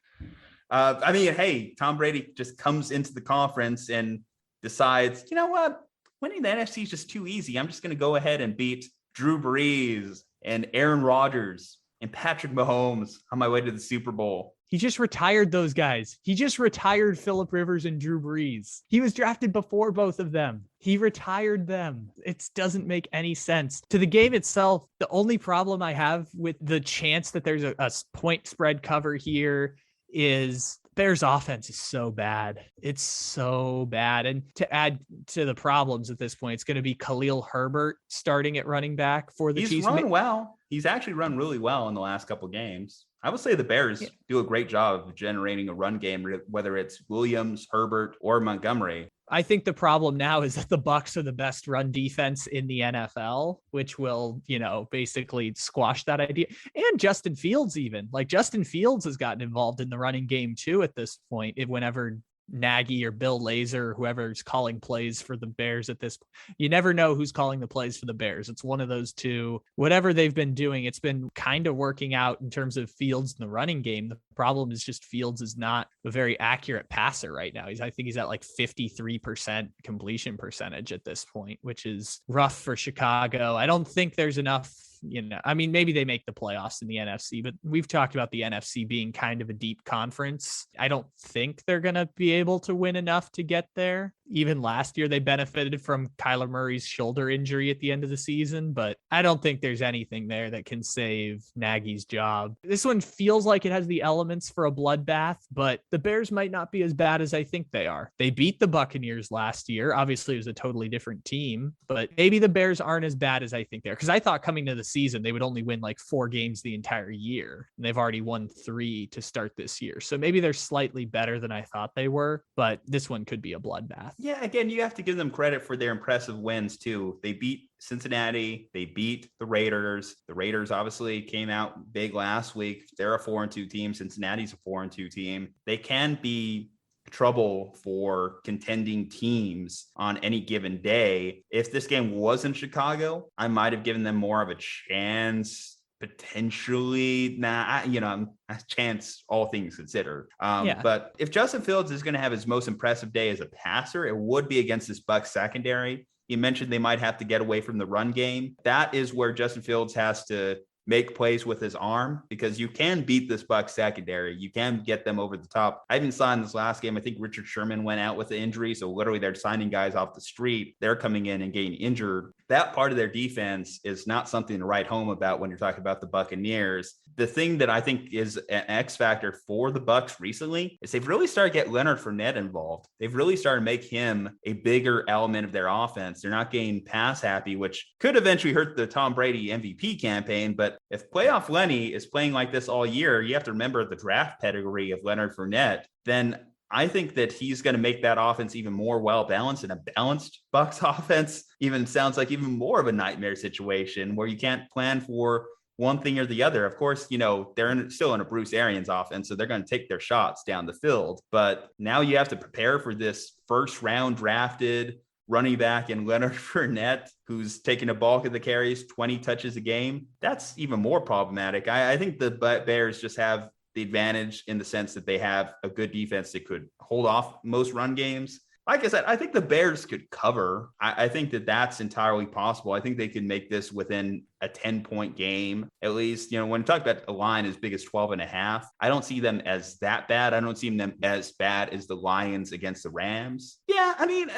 Tom Brady just comes into the conference and decides, you know what? Winning the NFC is just too easy. I'm just going to go ahead and beat Drew Brees and Aaron Rodgers and Patrick Mahomes on my way to the Super Bowl. He just retired those guys. He just retired Phillip Rivers and Drew Brees. He was drafted before both of them. He retired them. It doesn't make any sense. To the game itself, the only problem I have with the chance that there's a point spread cover here is Bears offense is so bad. It's so bad. And to add to the problems at this point, it's going to be Khalil Herbert starting at running back for the Chiefs. He's run well. He's actually run really well in the last couple of games. I will say the Bears do a great job of generating a run game, whether it's Williams, Herbert, or Montgomery. I think the problem now is that the Bucs are the best run defense in the NFL, which will, basically squash that idea. And Justin Fields, even like Justin Fields has gotten involved in the running game too at this point. Whenever Nagy or Bill Lazor, whoever's calling plays for the Bears at this, you never know who's calling the plays for the Bears. It's one of those two. Whatever they've been doing, it's been kind of working out in terms of Fields in the running game. The problem is just Fields is not a very accurate passer right now. I think he's at like 53% completion percentage at this point, which is rough for Chicago. I don't think there's enough. Maybe they make the playoffs in the NFC, but we've talked about the NFC being kind of a deep conference. I don't think they're going to be able to win enough to get there. Even last year, they benefited from Kyler Murray's shoulder injury at the end of the season, but I don't think there's anything there that can save Nagy's job. This one feels like it has the elements for a bloodbath, but the Bears might not be as bad as I think they are. They beat the Buccaneers last year. Obviously, it was a totally different team, but maybe the Bears aren't as bad as I think they are, because I thought coming to the season, they would only win like 4 games the entire year. And they've already won 3 to start this year. So maybe they're slightly better than I thought they were, but this one could be a bloodbath. Yeah, again, you have to give them credit for their impressive wins too. They beat Cincinnati, they beat the Raiders. The Raiders obviously came out big last week. They're a 4-2 team. Cincinnati's a 4-2 team. They can be trouble for contending teams on any given day. If this game was in Chicago, I might have given them more of a chance. Potentially, a chance, all things considered. But if Justin Fields is going to have his most impressive day as a passer, it would be against this Bucs secondary. You mentioned they might have to get away from the run game. That is where Justin Fields has to make plays with his arm, because you can beat this Bucs secondary. You can get them over the top. I even saw in this last game, I think Richard Sherman went out with an injury. So literally they're signing guys off the street. They're coming in and getting injured. That part of their defense is not something to write home about when you're talking about the Buccaneers. The thing that I think is an X factor for the Bucs recently is they've really started to get Leonard Fournette involved. They've really started to make him a bigger element of their offense. They're not getting pass happy, which could eventually hurt the Tom Brady MVP campaign. But if playoff Lenny is playing like this all year, you have to remember the draft pedigree of Leonard Fournette. Then I think that he's going to make that offense even more well-balanced, and a balanced Bucs offense even sounds like even more of a nightmare situation where you can't plan for one thing or the other. Of course, they're still in a Bruce Arians offense, so they're going to take their shots down the field. But now you have to prepare for this first round drafted running back in Leonard Fournette, who's taking a bulk of the carries, 20 touches a game. That's even more problematic. I think the Bears just have the advantage in the sense that they have a good defense that could hold off most run games. Like I said, I think the Bears could cover. I think that that's entirely possible. I think they could make this within a 10-point game, at least. When you talk about a line as big as 12.5, I don't see them as that bad. I don't see them as bad as the Lions against the Rams. Yeah,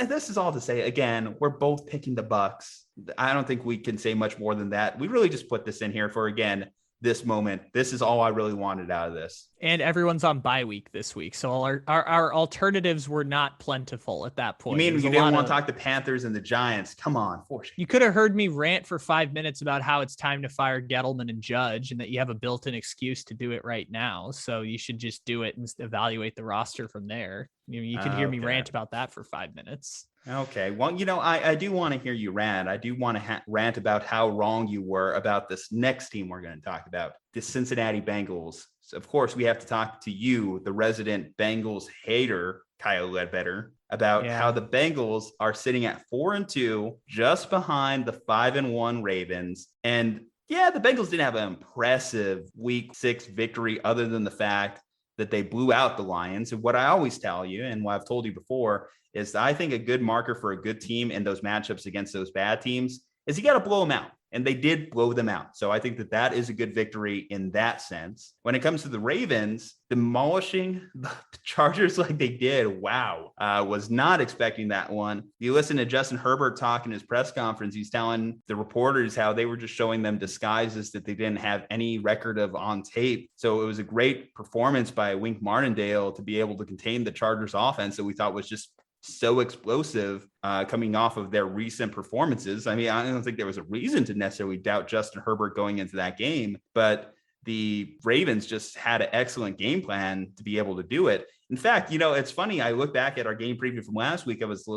this is all to say, again, we're both picking the Bucs. I don't think we can say much more than that. We really just put this in here for, again, this moment. This is all I really wanted out of this. And everyone's on bye week this week, so our alternatives were not plentiful at that point. You mean you didn't want to talk the Panthers and the Giants? Come on, you could have heard me rant for 5 minutes about how it's time to fire Gettleman and Judge, and that you have a built-in excuse to do it right now. So you should just do it and evaluate the roster from there. You could hear me rant about that for 5 minutes. Okay. Well, I do want to hear you rant. I do want to rant about how wrong you were about this next team we're going to talk about, the Cincinnati Bengals. So of course, we have to talk to you, the resident Bengals hater, Kyle Ledbetter, about how the Bengals are sitting at 4-2, just behind the 5-1 Ravens. And yeah, the Bengals didn't have an impressive week 6 victory other than the fact that they blew out the Lions. And what I always tell you, and what I've told you before, is I think a good marker for a good team in those matchups against those bad teams is you got to blow them out. And they did blow them out. So I think that is a good victory in that sense. When it comes to the Ravens, demolishing the Chargers like they did, wow, was not expecting that one. You listen to Justin Herbert talk in his press conference. He's telling the reporters how they were just showing them disguises that they didn't have any record of on tape. So it was a great performance by Wink Martindale to be able to contain the Chargers offense that we thought was just so explosive coming off of their recent performances. I don't think there was a reason to necessarily doubt Justin Herbert going into that game, but the Ravens just had an excellent game plan to be able to do it. In fact, it's funny. I look back at our game preview from last week. I was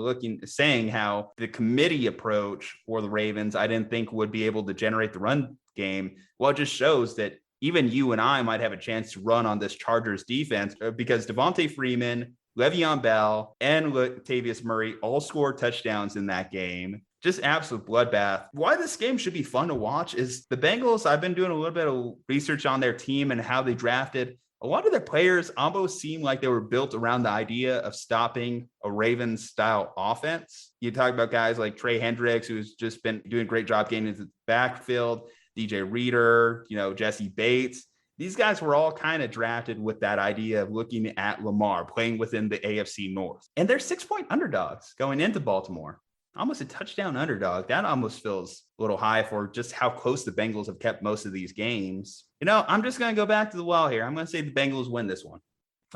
saying how the committee approach for the Ravens, I didn't think would be able to generate the run game. Well, it just shows that even you and I might have a chance to run on this Chargers defense because Devontae Freeman, Le'Veon Bell, and Latavius Murray all scored touchdowns in that game. Just absolute bloodbath. Why this game should be fun to watch is the Bengals. I've been doing a little bit of research on their team and how they drafted. A lot of their players almost seem like they were built around the idea of stopping a Ravens style offense. You talk about guys like Trey Hendricks, who's just been doing a great job getting into the backfield, DJ Reader, Jesse Bates. These guys were all kind of drafted with that idea of looking at Lamar playing within the AFC North. And they're 6-point underdogs going into Baltimore. Almost a touchdown underdog. That almost feels a little high for just how close the Bengals have kept most of these games. I'm just going to go back to the well here. I'm going to say the Bengals win this one.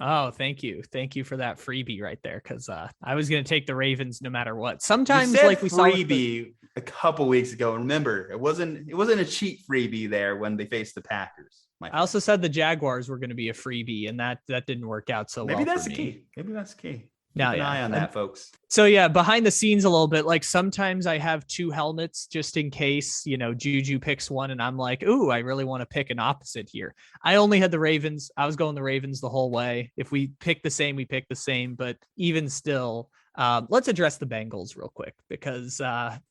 Oh, thank you. Thank you for that freebie right there. Cause I was going to take the Ravens no matter what. Sometimes like we saw freebie a couple weeks ago. Remember, it wasn't a cheap freebie there when they faced the Packers. I also said the Jaguars were going to be a freebie and that didn't work out so well. Maybe that's the key. Keep an eye on that, folks. So yeah, behind the scenes a little bit, like sometimes I have two helmets just in case, Juju picks one and I'm like, ooh, I really want to pick an opposite here. I only had the Ravens. I was going the Ravens the whole way. If we pick the same, we pick the same, but even still, let's address the Bengals real quick because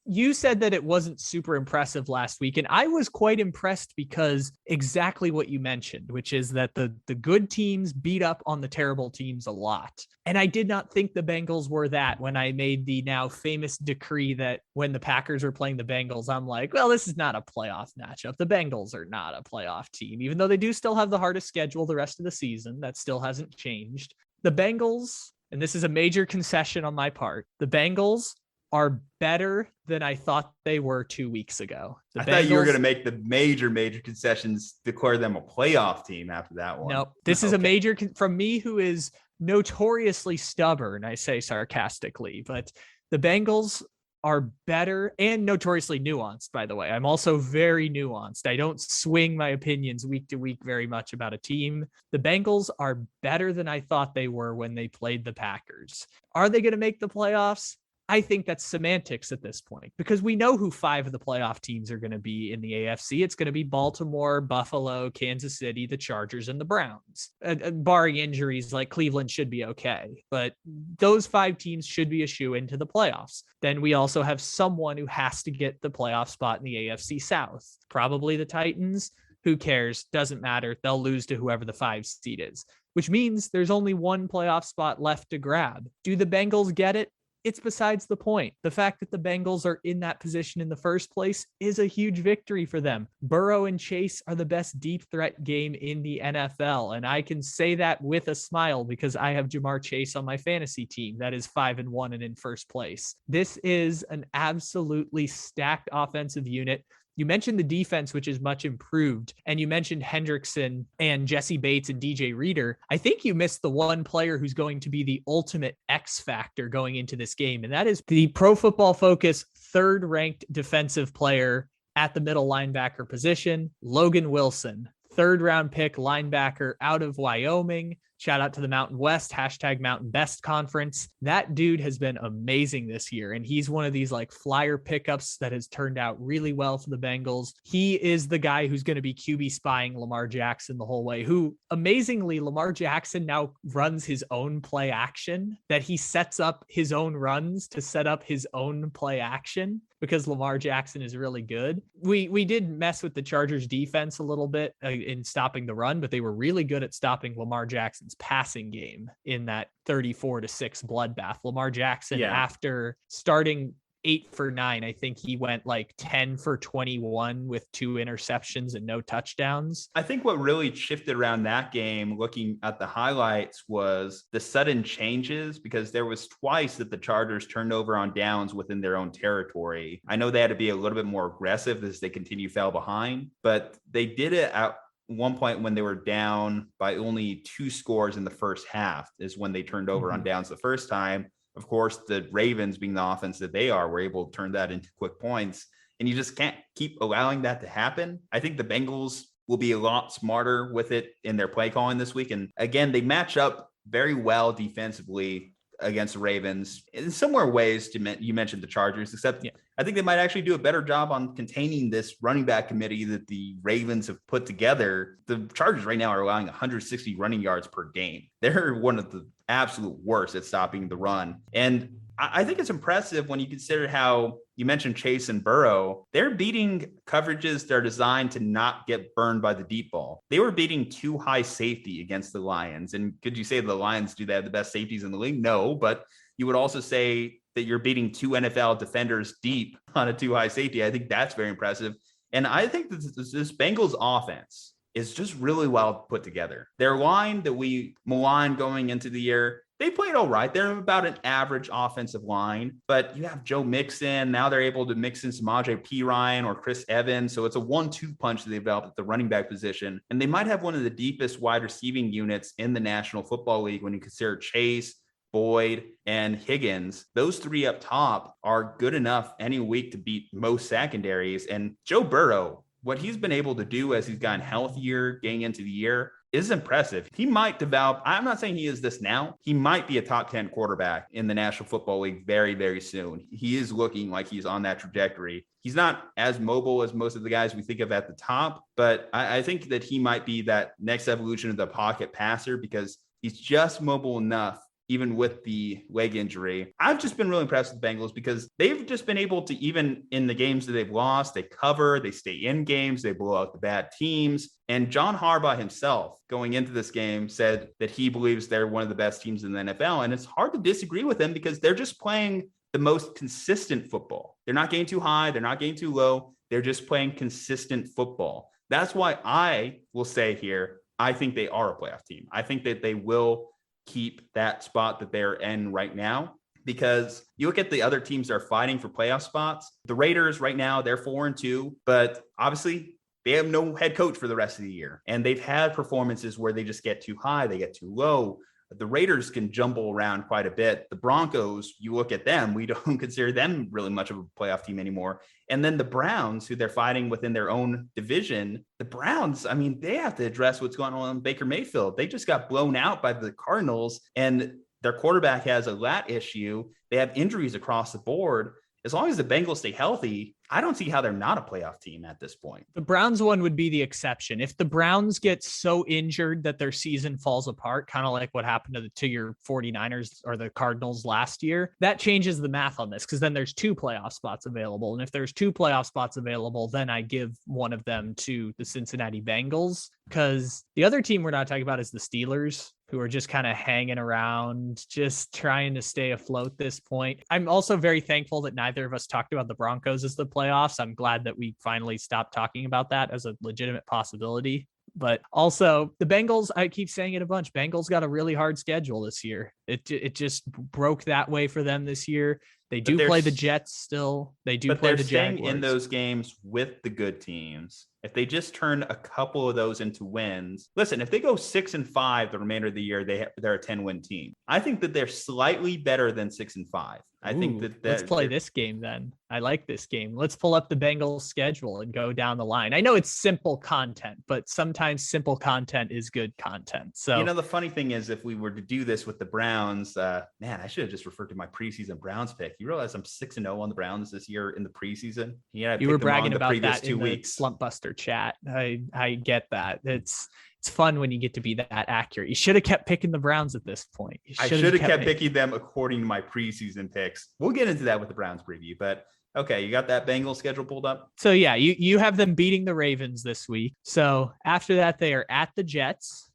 you said that it wasn't super impressive last week. And I was quite impressed because exactly what you mentioned, which is that the good teams beat up on the terrible teams a lot. And I did not think the Bengals were that when I made the now famous decree that when the Packers were playing the Bengals, I'm like, well, this is not a playoff matchup. The Bengals are not a playoff team, even though they do still have the hardest schedule the rest of the season. That still hasn't changed. The Bengals, and this is a major concession on my part, the Bengals are better than I thought they were 2 weeks ago. I thought you were going to make the major concessions, declare them a playoff team after that one. Nope. This is a major, from me who is notoriously stubborn, I say sarcastically, but the Bengals are better and notoriously nuanced, by the way. I'm also very nuanced. I don't swing my opinions week to week very much about a team. The Bengals are better than I thought they were when they played the Packers. Are they going to make the playoffs? I think that's semantics at this point because we know who 5 of the playoff teams are going to be in the AFC. It's going to be Baltimore, Buffalo, Kansas City, the Chargers, and the Browns. Barring injuries, like Cleveland should be okay, but those 5 teams should be a shoe into the playoffs. Then we also have someone who has to get the playoff spot in the AFC South, probably the Titans. Who cares? Doesn't matter. They'll lose to whoever the 5 seed is, which means there's only one playoff spot left to grab. Do the Bengals get it? It's besides the point. The fact that the Bengals are in that position in the first place is a huge victory for them. Burrow and Chase are the best deep threat game in the NFL. And I can say that with a smile because I have Jamar Chase on my fantasy team. That is 5-1 and in first place. This is an absolutely stacked offensive unit. You mentioned the defense, which is much improved, and you mentioned Hendrickson and Jesse Bates and DJ Reader. I think you missed the one player who's going to be the ultimate X factor going into this game, and that is the Pro Football Focus third-ranked defensive player at the middle linebacker position, Logan Wilson, third-round pick linebacker out of Wyoming. Shout out to the Mountain West, #Mountain Best Conference. That dude has been amazing this year. And he's one of these like flyer pickups that has turned out really well for the Bengals. He is the guy who's going to be QB spying Lamar Jackson the whole way, who amazingly Lamar Jackson now runs his own play action, that he sets up his own runs to set up his own play action because Lamar Jackson is really good. We did mess with the Chargers defense a little bit in stopping the run, but they were really good at stopping Lamar Jackson's passing game in that 34-6 bloodbath. Lamar Jackson, after starting 8 for 9, I think he went like 10 for 21 with 2 interceptions and no touchdowns. I think what really shifted around that game, looking at the highlights, was the sudden changes, because there was twice that the Chargers turned over on downs within their own territory. I know they had to be a little bit more aggressive as they continue fell behind, but they did it at one point when they were down by only 2 scores in the first half is when they turned over on downs the first time. Of course, the Ravens, being the offense that they are, were able to turn that into quick points. And you just can't keep allowing that to happen. I think the Bengals will be a lot smarter with it in their play calling this week. And again, they match up very well defensively against the Ravens in similar ways to you mentioned the Chargers, except I think they might actually do a better job on containing this running back committee that the Ravens have put together. The Chargers right now are allowing 160 running yards per game. They're one of the absolute worst at stopping the run. And I think it's impressive when you consider how you mentioned Chase and Burrow. They're beating coverages that are designed to not get burned by the deep ball. They were beating too high safety against the Lions. And could you say the Lions do they have the best safeties in the league? No, but you would also say that you're beating two NFL defenders deep on a too high safety. I think that's very impressive. And I think this Bengals offense is just really well put together. Their line that we maligned going into the year, they played all right. They're about an average offensive line, but you have Joe Mixon. Now they're able to mix in Samaje Perine or Chris Evans. So it's a 1-2 punch that they developed at the running back position. And they might have one of the deepest wide receiving units in the National Football League when you consider Chase, Boyd, and Higgins. Those three up top are good enough any week to beat most secondaries. And Joe Burrow, what he's been able to do as he's gotten healthier getting into the year is impressive. He might develop, I'm not saying he is this now, he might be a top 10 quarterback in the National Football League very, very soon. He is looking like he's on that trajectory. He's not as mobile as most of the guys we think of at the top, but I think that he might be that next evolution of the pocket passer because he's just mobile enough even with the leg injury. I've just been really impressed with the Bengals because they've just been able to, even in the games that they've lost, they cover, they stay in games, they blow out the bad teams. And John Harbaugh himself going into this game said that he believes they're one of the best teams in the NFL. And it's hard to disagree with him because they're just playing the most consistent football. They're not getting too high. They're not getting too low. They're just playing consistent football. That's why I will say here, I think they are a playoff team. I think that they will keep that spot that they're in right now, because you look at the other teams that are fighting for playoff spots. The Raiders right now, they're 4-2, but obviously they have no head coach for the rest of the year. And they've had performances where they just get too high, they get too low. The Raiders can jumble around quite a bit. The Broncos, you look at them, we don't consider them really much of a playoff team anymore. And then the Browns, who they're fighting within their own division, the Browns, I mean, they have to address what's going on in Baker Mayfield. They just got blown out by the Cardinals, and their quarterback has a lat issue. They have injuries across the board. As long as the Bengals stay healthy, I don't see how they're not a playoff team at this point. The Browns one would be the exception. If the Browns get so injured that their season falls apart, kind of like what happened to your 49ers or the Cardinals last year, that changes the math on this, because then there's 2 playoff spots available. And if there's 2 playoff spots available, then I give one of them to the Cincinnati Bengals, because the other team we're not talking about is the Steelers, who are just kind of hanging around, just trying to stay afloat this point. I'm also very thankful that neither of us talked about the Broncos as the playoffs. I'm glad that we finally stopped talking about that as a legitimate possibility. But also the Bengals, I keep saying it a bunch, Bengals got a really hard schedule this year. It just broke that way for them this year. They do play the Jets still. They do play the Jaguars. In those games with the good teams. If they just turn a couple of those into wins, listen, if they go 6-5 the remainder of the year, they're a 10-win team. I think that they're slightly better than 6-5. I think that let's play this game then. I like this game. Let's pull up the Bengals schedule and go down the line. I know it's simple content, but sometimes simple content is good content. So, the funny thing is, if we were to do this with the Browns, man, I should have just referred to my preseason Browns pick. You realize I'm 6-0 on the Browns this year in the preseason? Yeah, you were bragging about that in 2 weeks. The Slumpbuster chat. I get that. It's fun when you get to be that accurate. You should have kept picking the Browns at this point. I should have kept picking them according to my preseason picks. We'll get into that with the Browns preview, but okay, you got that Bengals schedule pulled up? So yeah, you have them beating the Ravens this week. So after that, they are at the Jets.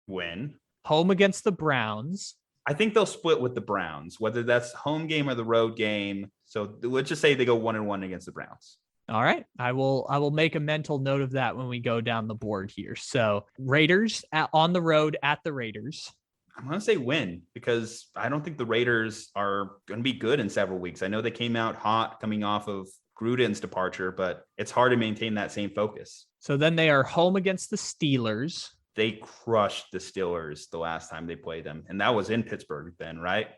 Win. Home against the Browns. I think they'll split with the Browns, whether that's home game or the road game. So let's just say they go 1-1 against the Browns. All right. I will make a mental note of that when we go down the board here. So Raiders on the road at the Raiders. I'm going to say win, because I don't think the Raiders are going to be good in several weeks. I know they came out hot coming off of Gruden's departure, but it's hard to maintain that same focus. So then they are home against the Steelers. They crushed the Steelers the last time they played them. And that was in Pittsburgh then, right?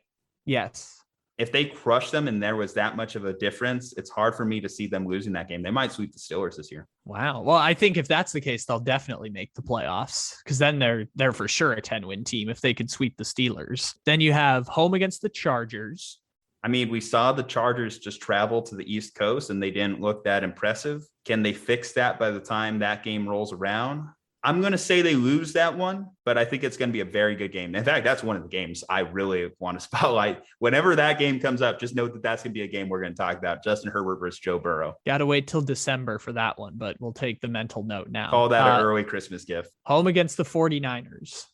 Yes. if they crush them and there was that much of a difference, it's hard for me to see them losing that game. They might sweep the Steelers this year. Wow. Well, I think if that's the case, they'll definitely make the playoffs because then they're for sure a 10-win team if they could sweep the Steelers. Then you have home against the Chargers. I mean, we saw the Chargers just travel to the East Coast and they didn't look that impressive. Can they fix that by the time that game rolls around? I'm going to say they lose that one, but I think it's going to be a very good game. In fact, that's one of the games I really want to spotlight. Whenever that game comes up, just note that that's going to be a game we're going to talk about. Justin Herbert versus Joe Burrow. Got to wait till December for that one, but we'll take the mental note now. Call that an early Christmas gift. Home against the 49ers.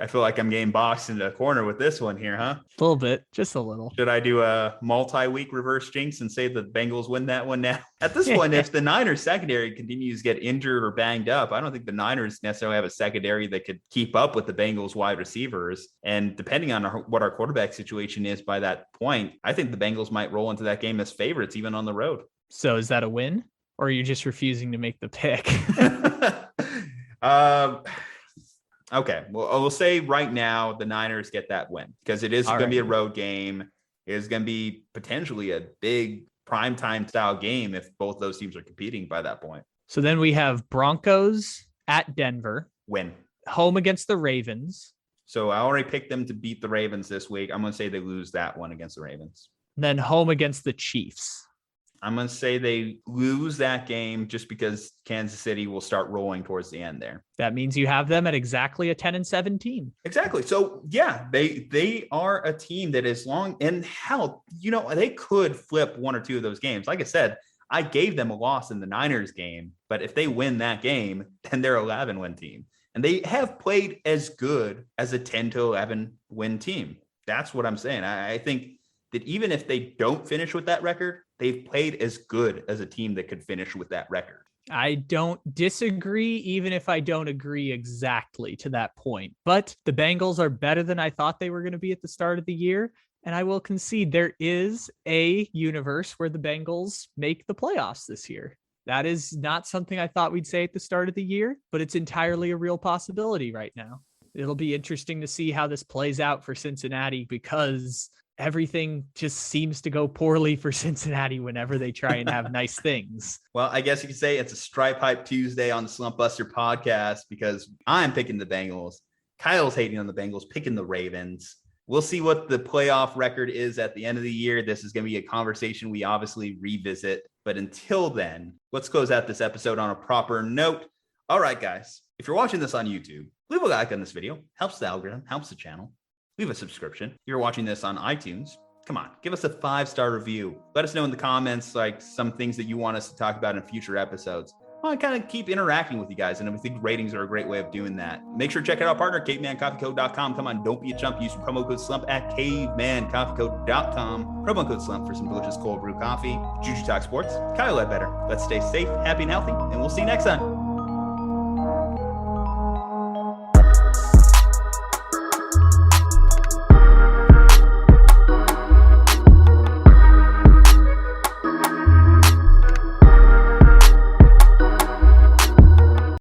I feel like I'm getting boxed into a corner with this one here, huh? A little bit, just a little. Should I do a multi-week reverse jinx and say the Bengals win that one now? At this point, if the Niners secondary continues to get injured or banged up, I don't think the Niners necessarily have a secondary that could keep up with the Bengals wide receivers. And depending on what our quarterback situation is by that point, I think the Bengals might roll into that game as favorites, even on the road. So is that a win? Or are you just refusing to make the pick? Okay, well, we'll say right now the Niners get that win because it is going to be a road game. It is going to be potentially a big primetime style game if both those teams are competing by that point. So then we have Broncos at Denver. Win. Home against the Ravens. So I already picked them to beat the Ravens this week. I'm going to say they lose that one against the Ravens. Then home against the Chiefs. I'm going to say they lose that game just because Kansas City will start rolling towards the end there. That means you have them at exactly a 10-7 team. Exactly. So yeah, they are a team that is long and hell, they could flip one or two of those games. Like I said, I gave them a loss in the Niners game, but if they win that game, then they're 11-win team. And they have played as good as a 10-11 win team. That's what I'm saying. I think that even if they don't finish with that record, they've played as good as a team that could finish with that record. I don't disagree, even if I don't agree exactly to that point. But the Bengals are better than I thought they were going to be at the start of the year. And I will concede there is a universe where the Bengals make the playoffs this year. That is not something I thought we'd say at the start of the year, but it's entirely a real possibility right now. It'll be interesting to see how this plays out for Cincinnati because everything just seems to go poorly for Cincinnati whenever they try and have nice things. Well, I guess you could say it's a Stripe Hype Tuesday on the Slumpbuster podcast because I'm picking the Bengals. Kyle's hating on the Bengals, picking the Ravens. We'll see what the playoff record is at the end of the year. This is going to be a conversation we obviously revisit. But until then, let's close out this episode on a proper note. All right, guys, if you're watching this on YouTube, leave a like on this video. Helps the algorithm, helps the channel. Leave a subscription. If you're watching this on iTunes, come on, give us a 5-star review. Let us know in the comments, like some things that you want us to talk about in future episodes. I kind of keep interacting with you guys, and I think ratings are a great way of doing that. Make sure to check out our partner, cavemancoffeecode.com. Come on, don't be a chump. Use promo code SLUMP at cavemancoffeecode.com. Promo code SLUMP for some delicious cold brew coffee. Juju Talk Sports, Kyle Ledbetter. Let's stay safe, happy, and healthy, and we'll see you next time.